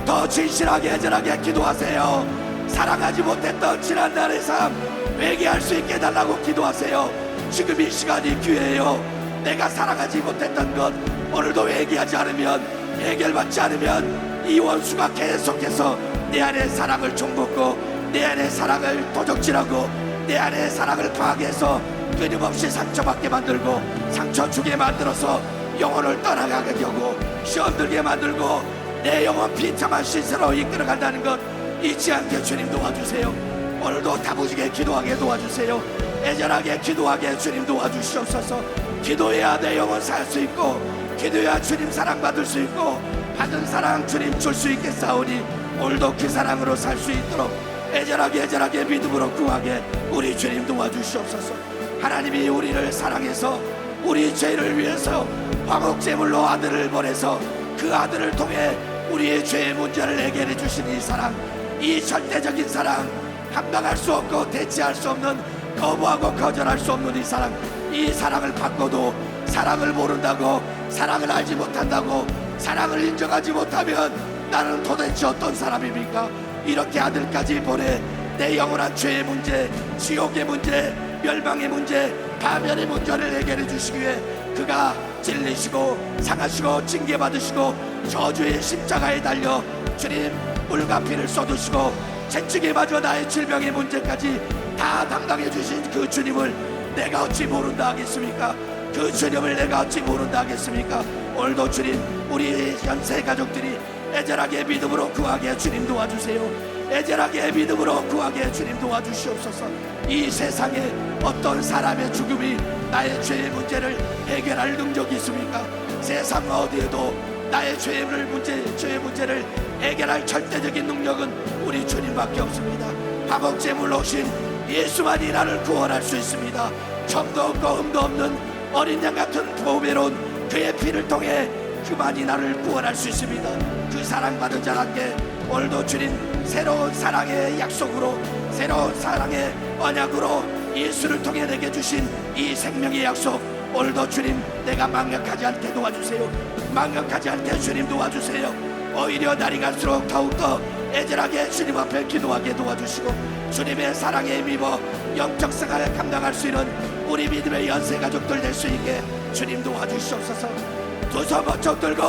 더 진실하게 애절하게 기도하세요. 사랑하지 못했던 지난날의 삶 회개할 수 있게 해달라고 기도하세요. 지금 이 시간이 기회예요. 내가 사랑하지 못했던 것 오늘도 회개하지 않으면, 해결받지 않으면 이 원수가 계속해서 내 안에 사랑을 종먹고 내 안에 사랑을 도적질하고 내 안에 사랑을 파괴해서 끊임없이 상처받게 만들고 상처 주게 만들어서 영혼을 떠나가게 하고 시험들게 만들고 내 영혼 비참한 시세로 이끌어간다는 것 잊지 않게 주님 도와주세요. 오늘도 다부지게 기도하게 도와주세요. 애절하게 기도하게 주님 도와주시옵소서. 기도해야 내 영혼 살 수 있고 기도해야 주님 사랑받을 수 있고 받은 사랑 주님 줄 수 있겠사오니 오늘도 그 사랑으로 살 수 있도록 애절하게 믿음으로 구하게 우리 주님 도와주시옵소서. 하나님이 우리를 사랑해서 우리 죄를 위해서 화목제물로 아들을 보내서 그 아들을 통해 우리의 죄의 문제를 해결해 주신 이 사랑, 이 절대적인 사랑, 감당할 수 없고 대체할 수 없는, 거부하고 거절할 수 없는 이 사랑, 이 사랑을 받고도 사랑을 모른다고, 사랑을 알지 못한다고, 사랑을 인정하지 못하면 나는 도대체 어떤 사람입니까? 이렇게 아들까지 보내 내 영원한 죄의 문제, 지옥의 문제, 멸망의 문제, 파멸의 문제를 해결해 주시기 위해 그가 찔리시고 상하시고 징계받으시고 저주의 십자가에 달려 주님 물과 피를 쏟으시고 채찍에 맞아 나의 질병의 문제까지 다 담당해 주신 그 주님을 내가 어찌 모른다 하겠습니까? 그 주님을 내가 어찌 모른다 하겠습니까? 오늘도 주님, 우리 연세 가족들이 애절하게 믿음으로 구하게 주님 도와주세요. 애절하게 믿음으로 구하게 주님 도와주시옵소서. 이 세상에 어떤 사람의 죽음이 나의 죄의 문제를 해결할 능력이 있습니까? 세상 어디에도 나의 죄의 문제를 해결할 절대적인 능력은 우리 주님밖에 없습니다. 화목제물로 오신 예수만이 나를 구원할 수 있습니다. 점도 없고 흠도 없는 어린 양 같은 보배로운 그의 피를 통해 그만이 나를 구원할 수 있습니다. 그 사랑받은 자답게 오늘도 주님 새로운 사랑의 약속으로, 새로운 사랑의 언약으로 예수를 통해 내게 주신 이 생명의 약속, 오늘도 주님 내가 망각하지 않게 도와주세요. 망각하지 않게 주님 도와주세요. 오히려 날이 갈수록 더욱더 애절하게 주님 앞에 기도하게 도와주시고 주님의 사랑에 힘입어 영적 생활을 감당할 수 있는 우리 믿음의 연세 가족들 될 수 있게 주님 도와주시옵소서. 두 손 번쩍 들고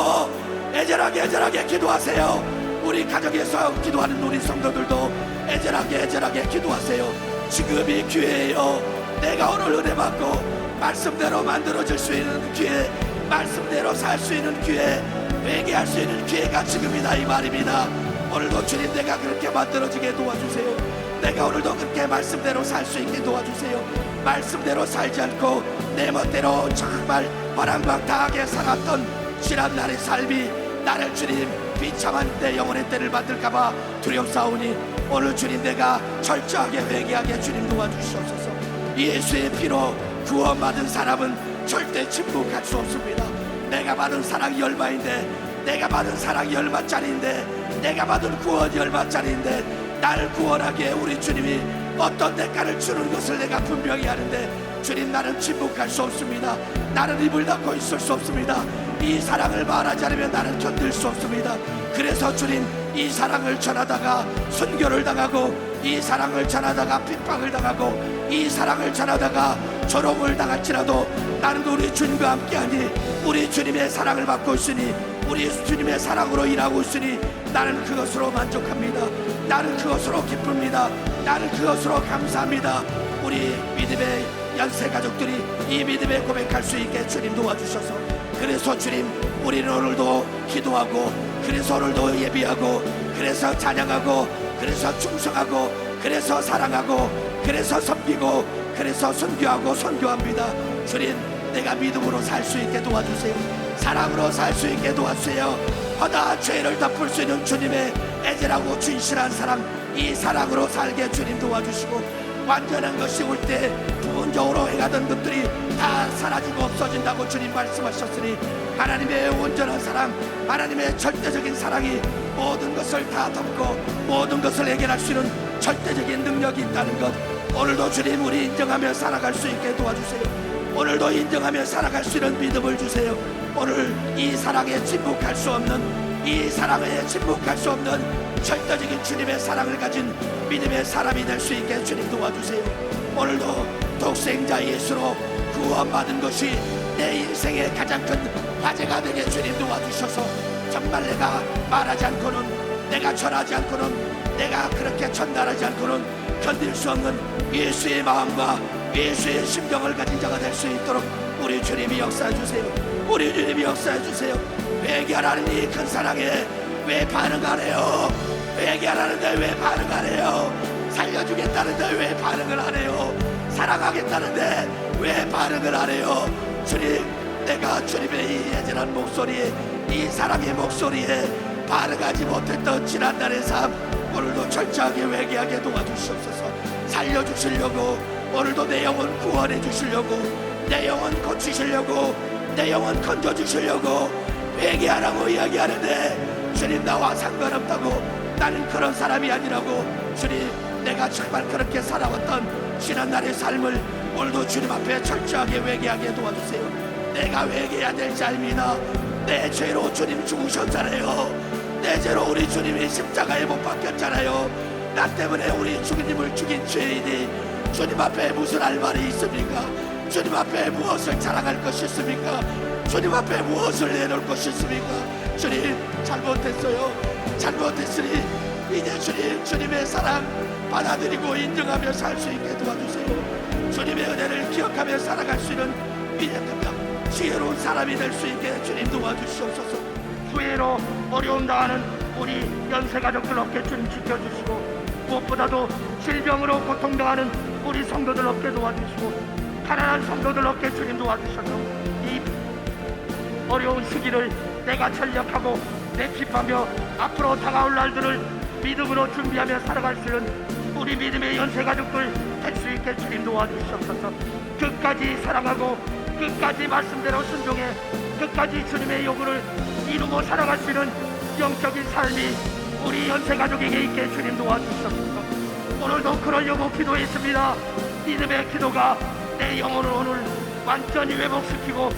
애절하게 기도하세요. 우리 가정에서 기도하는 우리 성도들도 애절하게 기도하세요. 지금이 기회예요. 내가 오늘 은혜 받고 말씀대로 만들어질 수 있는 기회, 말씀대로 살 수 있는 기회, 회개할 수 있는 기회가 지금이다 이 말입니다. 오늘도 주님 내가 그렇게 만들어지게 도와주세요. 내가 오늘도 그렇게 말씀대로 살 수 있게 도와주세요. 말씀대로 살지 않고 내 멋대로 정말 바람방탕하게 살았던 지난날의 삶이 나를 주님 비참한 내 영혼의 때를 만들까봐 두렵사오니 오늘 주님 내가 철저하게 회개하게 주님 도와주시옵소서. 예수의 피로 구원받은 사람은 절대 침묵할 수 없습니다. 내가 받은 사랑이 얼마인데, 내가 받은 사랑이 얼마짜리인데, 내가 받은 구원이 얼마짜리인데 나를 구원하기에 우리 주님이 어떤 대가를 주는 것을 내가 분명히 아는데 주님 나는 침묵할 수 없습니다. 나는 입을 닫고 있을 수 없습니다. 이 사랑을 말하지 않으면 나는 견딜 수 없습니다. 그래서 주님 이 사랑을 전하다가 순교를 당하고, 이 사랑을 전하다가 핍박을 당하고, 이 사랑을 전하다가 조롱을 당할지라도 나는 우리 주님과 함께하니 우리 주님의 사랑을 받고 있으니 우리 주님의 사랑으로 일하고 있으니 나는 그것으로 만족합니다. 나는 그것으로 기쁩니다. 나는 그것으로 감사합니다. 우리 믿음의 연세 가족들이 이 믿음에 고백할 수 있게 주님 도와주셔서, 그래서 주님 우리는 오늘도 기도하고, 그래서 오늘도 예비하고, 그래서 찬양하고, 그래서 충성하고, 그래서 사랑하고, 그래서 섬기고, 그래서 선교하고 선교합니다. 주님 내가 믿음으로 살 수 있게 도와주세요. 사랑으로 살 수 있게 도와주세요. 허다 죄를 덮을 수 있는 주님의 애절하고 진실한 사랑, 이 사랑으로 살게 주님 도와주시고, 완전한 것이 올 때 부분적으로 행하던 것들이 다 사라지고 없어진다고 주님 말씀하셨으니 하나님의 온전한 사랑, 하나님의 절대적인 사랑이 모든 것을 다 덮고 모든 것을 해결할 수 있는 절대적인 능력이 있다는 것, 오늘도 주님 우리 인정하며 살아갈 수 있게 도와주세요. 오늘도 인정하며 살아갈 수 있는 믿음을 주세요. 오늘 이 사랑에 침묵할 수 없는, 이 사랑에 침묵할 수 없는 절대적인 주님의 사랑을 가진 믿음의 사람이 될 수 있게 주님 도와주세요. 오늘도 독생자 예수로 구원받은 것이 내 인생의 가장 큰 화제가 되게 주님 도와주셔서 정말 내가 말하지 않고는, 내가 전하지 않고는, 내가 그렇게 전달하지 않고는 견딜 수 없는 예수의 마음과 예수의 심정을 가진 자가 될 수 있도록 우리 주님이 역사해 주세요. 우리 주님이 역사해 주세요. 회개하라는 이 큰 사랑에 왜 반응 안 해요? 회개하라는데 왜 반응 안 해요? 살려주겠다는데 왜 반응을 안 해요? 사랑하겠다는데 왜 반응을 안 해요? 주님, 내가 주님의 이 애절한 목소리에, 이 사랑의 목소리에 반응하지 못했던 지난날의 삶, 오늘도 철저하게 회개하게 도와주시옵소서. 살려주시려고, 오늘도 내 영혼 구원해 주시려고, 내 영혼 고치시려고, 내 영혼 건져주시려고 회개하라고 이야기하는데, 주님 나와 상관없다고, 나는 그런 사람이 아니라고, 주님 내가 정말 그렇게 살아왔던 지난날의 삶을 오늘도 주님 앞에 철저하게 회개하게 도와주세요. 내가 회개해야 될 삶이나 내 죄로 주님 죽으셨잖아요. 내 죄로 우리 주님이 십자가에 못 박혔잖아요. 나 때문에 우리 주님을 죽인 죄인이 주님 앞에 무슨 할 말이 있습니까? 주님 앞에 무엇을 자랑할 것이 있습니까? 주님 앞에 무엇을 내놓을 것이 있습니까? 주님 잘못했어요. 잘못했으니 이제 주님의 사랑 받아들이고 인정하며 살 수 있게 도와주세요. 주님의 은혜를 기억하며 살아갈 수 있는 믿음과 지혜로운 사람이 될 수 있게 주님 도와주시옵소서. 후회로 어려움 당하는 우리 연세가족들 어깨 주님 지켜주시고, 무엇보다도 질병으로 고통당하는 우리 성도들 어깨 도와주시고, 가난한 성도들 어깨 주님 도와주셔서 이 어려운 시기를 내가 전력하고 내킵하며 앞으로 다가올 날들을 믿음으로 준비하며 살아갈 수 있는 우리 믿음의 연세가족들 될 수 있게 주님 도와주시옵소서. 끝까지 사랑하고 끝까지 말씀대로 순종해 끝까지 주님의 요구를 이루고 살아갈 수 있는 영적인 삶이 우리 연세가족에게 있게 주님 도와주시옵소서. 오늘도 그러려고 기도했습니다. 믿음의 기도가 내 영혼을 오늘 완전히 회복시키고,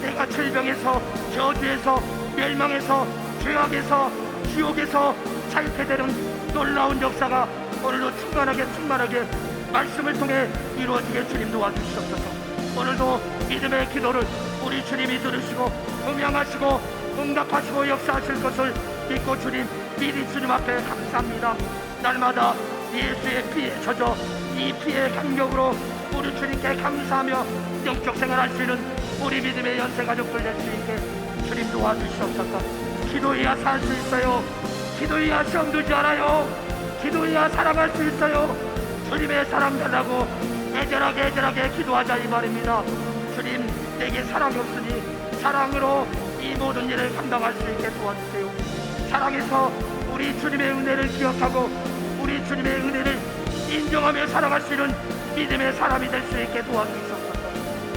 내가 질병에서, 저주에서, 멸망에서, 죄악에서, 지옥에서 살게 되는 놀라운 역사가 오늘도 충만하게 말씀을 통해 이루어지게 주님 도와주시옵소서. 오늘도 믿음의 기도를 우리 주님이 들으시고 음양하시고 응답하시고 역사하실 것을 믿고 주님, 미리 주님 앞에 감사합니다. 날마다 예수의 피에 젖어 이 피의 강력으로 우리 주님께 감사하며 영적 생활할 수 있는 우리 믿음의 연세가족들 될 수 있게 주님 도와주시옵소서. 기도해야 살 수 있어요. 기도해야 시험 들지 않아요. 기도해야 살아갈 수 있어요. 주님의 사랑 달라고 애절하게 기도하자 이 말입니다. 주님, 내게 사랑이 없으니 사랑으로 이 모든 일을 감당할 수 있게 도와주세요. 사랑해서 우리 주님의 은혜를 기억하고 우리 주님의 은혜를 인정하며 살아갈 수 있는 믿음의 사람이 될 수 있게 도와주시옵소서.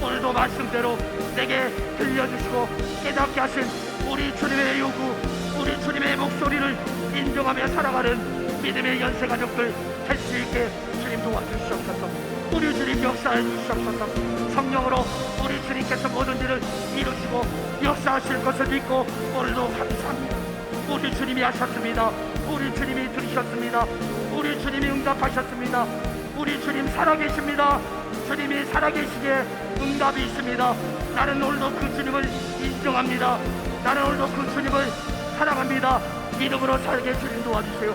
오늘도 말씀대로 내게 들려주시고 깨닫게 하신 우리 주님의 요구, 우리 주님의 목소리를 인정하며 살아가는 믿음의 연세가족들 될 수 있게 주님 도와주시옵소서. 우리 주님 역사해 주시옵소서. 성령으로 우리 주님께서 모든 일을 이루시고 역사하실 것을 믿고 오늘도 감사합니다. 우리 주님이 하셨습니다. 우리 주님이 들으셨습니다. 우리 주님이 응답하셨습니다. 우리 주님 살아계십니다. 주님이 살아계시기에 응답이 있습니다. 나는 오늘도 그 주님을 인정합니다. 나는 오늘도 그 주님을 사랑합니다. 믿음으로 살게 주님 도와주세요.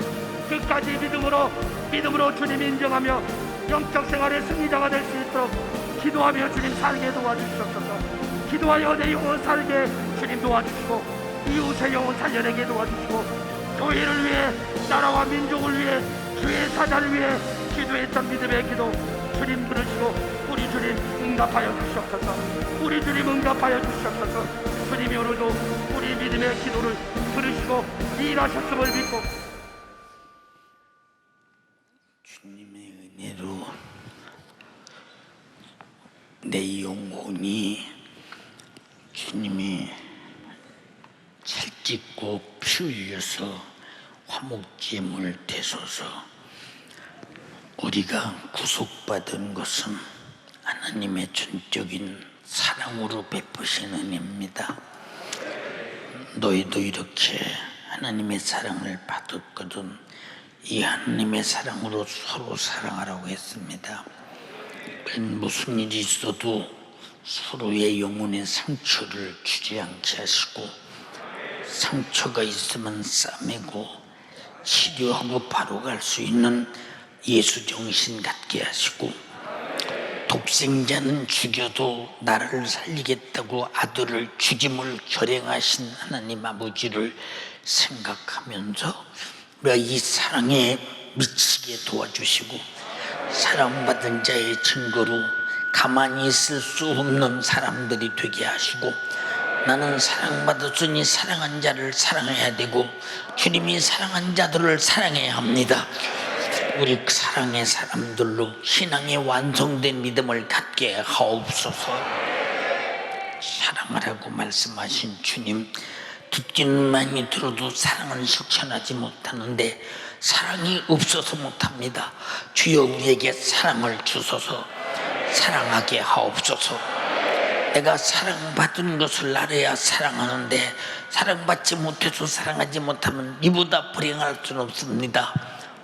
끝까지 믿음으로 주님 인정하며 영적 생활의 승리자가 될 수 있도록 기도하며 주님 살게 도와주시옵소서. 기도하여 내 영혼 살게 주님 도와주시고, 이웃의 영혼 살려내게 도와주시고, 교회를 위해, 나라와 민족을 위해, 주의 사자를 위해 기도했던 믿음의 기도 주님 들으시고 우리 주님 응답하여 주시옵소서. 우리 주님 응답하여 주시옵소서. 주님이 오늘도 우리 믿음의 기도를 들으시고 일하셨음을 믿고 주님의 은혜로 내 영혼이 주님이 살찌고 피 흘려서 화목제물 되소서. 우리가 구속받은 것은 하나님의 전적인 사랑으로 베푸신 은혜입니다. 너희도 이렇게 하나님의 사랑을 받았거든 이 하나님의 사랑으로 서로 사랑하라고 했습니다. 무슨 일이 있어도 서로의 영혼의 상처를 주지 않게 하시고, 상처가 있으면 싸매고 치료하고 바로 갈 수 있는 예수 정신 갖게 하시고, 독생자는 죽여도 나를 살리겠다고 아들을 죽임을 결행하신 하나님 아버지를 생각하면서 이 사랑에 미치게 도와주시고, 사랑받은 자의 증거로 가만히 있을 수 없는 사람들이 되게 하시고, 나는 사랑받았으니 사랑한 자를 사랑해야 되고 주님이 사랑한 자들을 사랑해야 합니다. 우리 사랑의 사람들로 신앙의 완성된 믿음을 갖게 하옵소서. 사랑하라고 말씀하신 주님, 듣기는 많이 들어도 사랑을 실천하지 못하는데 사랑이 없어서 못합니다. 주여 우리에게 사랑을 주소서. 사랑하게 하옵소서. 내가 사랑받은 것을 알아야 사랑하는데 사랑받지 못해서 사랑하지 못하면 이보다 불행할 수는 없습니다.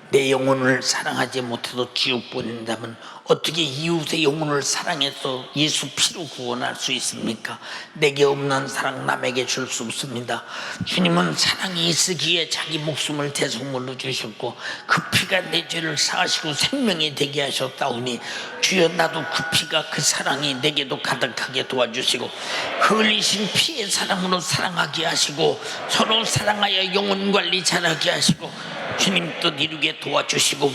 내 영혼을 사랑하지 못해도 지옥 보낸다면 어떻게 이웃의 영혼을 사랑해서 예수 피로 구원할 수 있습니까? 내게 없는 사랑 남에게 줄 수 없습니다. 주님은 사랑이 있으기에 자기 목숨을 대속물로 주셨고 그 피가 내 죄를 사하시고 생명이 되게 하셨다오니 주여 나도 그 피가 그 사랑이 내게도 가득하게 도와주시고 흘리신 피의 사랑으로 사랑하게 하시고 서로 사랑하여 영혼 관리 잘하게 하시고 주님 뜻 이루게 도와주시고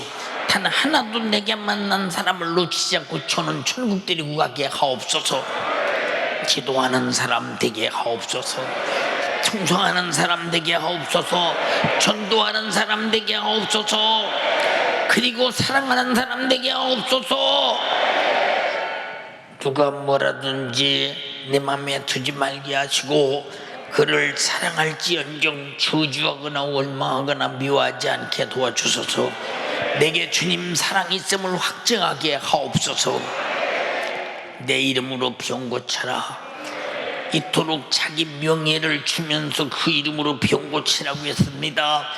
단 하나도 내게 만난 사람을 놓치지 않고 저는 천국 데리고 가게 하옵소서. 기도하는 사람 되게 하옵소서. 청소하는 사람 되게 하옵소서. 전도하는 사람 되게 하옵소서. 그리고 사랑하는 사람 되게 하옵소서. 누가 뭐라든지 내 맘에 두지 말게 하시고 그를 사랑할지언정 저주하거나 원망하거나 미워하지 않게 도와주소서. 내게 주님 사랑이 있음을 확증하게 하옵소서. 내 이름으로 병 고쳐라. 이토록 자기 명예를 주면서 그 이름으로 병 고치라고 했습니다.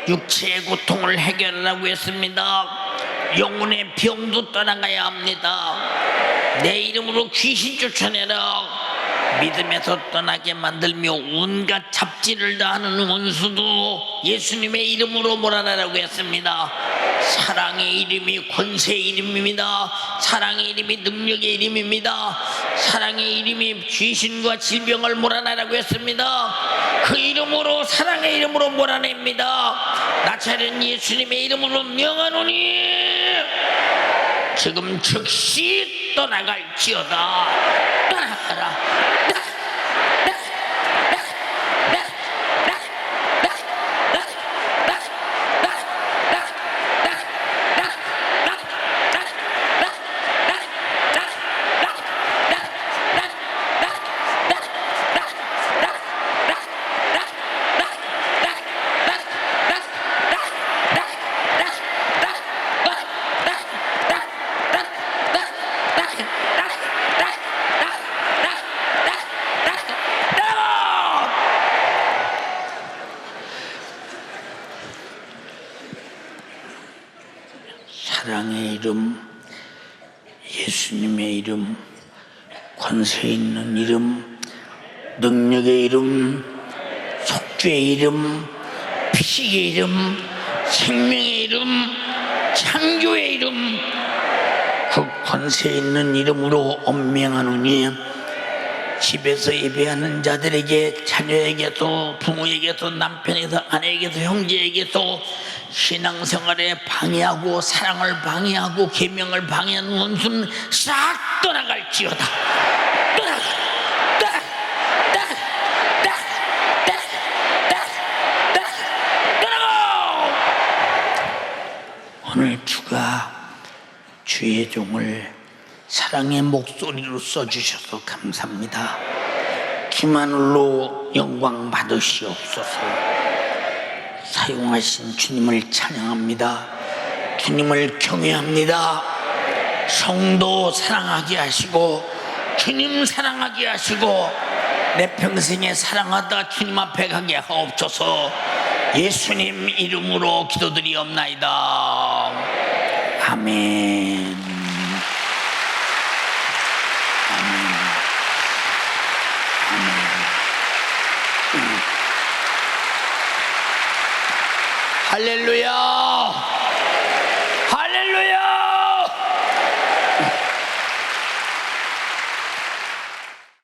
육체의 고통을 해결하라고 했습니다. 영혼의 병도 떠나가야 합니다. 내 이름으로 귀신 쫓아내라. 믿음에서 떠나게 만들며 온갖 잡지를 다 하는 원수도 예수님의 이름으로 몰아내라고 했습니다. 사랑의 이름이 권세의 이름입니다. 사랑의 이름이 능력의 이름입니다. 사랑의 이름이 귀신과 질병을 몰아내라고 했습니다. 그 이름으로 사랑의 이름으로 몰아냅니다. 나차는 예수님의 이름으로 명하노니 지금 즉시 떠나갈지어다. 떠나가라. 사랑의 이름, 예수님의 이름, 권세 있는 이름, 능력의 이름, 속죄의 이름, 피식의 이름, 생명의 이름, 창조의 이름, 그 권세 있는 이름으로 엄명하노니 집에서 예배하는 자들에게, 자녀에게도, 부모에게도, 남편에게도, 아내에게도, 형제에게도 신앙생활에 방해하고 사랑을 방해하고 계명을 방해하는 원수는 싹 떠나갈지어다. 떠나가! 오늘 주가 주의 종을 사랑의 목소리로 써주셔서 감사합니다. 주만으로 영광 받으시옵소서. 사용하신 주님을 찬양합니다. 주님을 경외합니다. 성도 사랑하게 하시고 주님 사랑하게 하시고 내 평생에 사랑하다 주님 앞에 가게 하옵소서. 예수님 이름으로 기도드리옵나이다. 아멘. 할렐루야.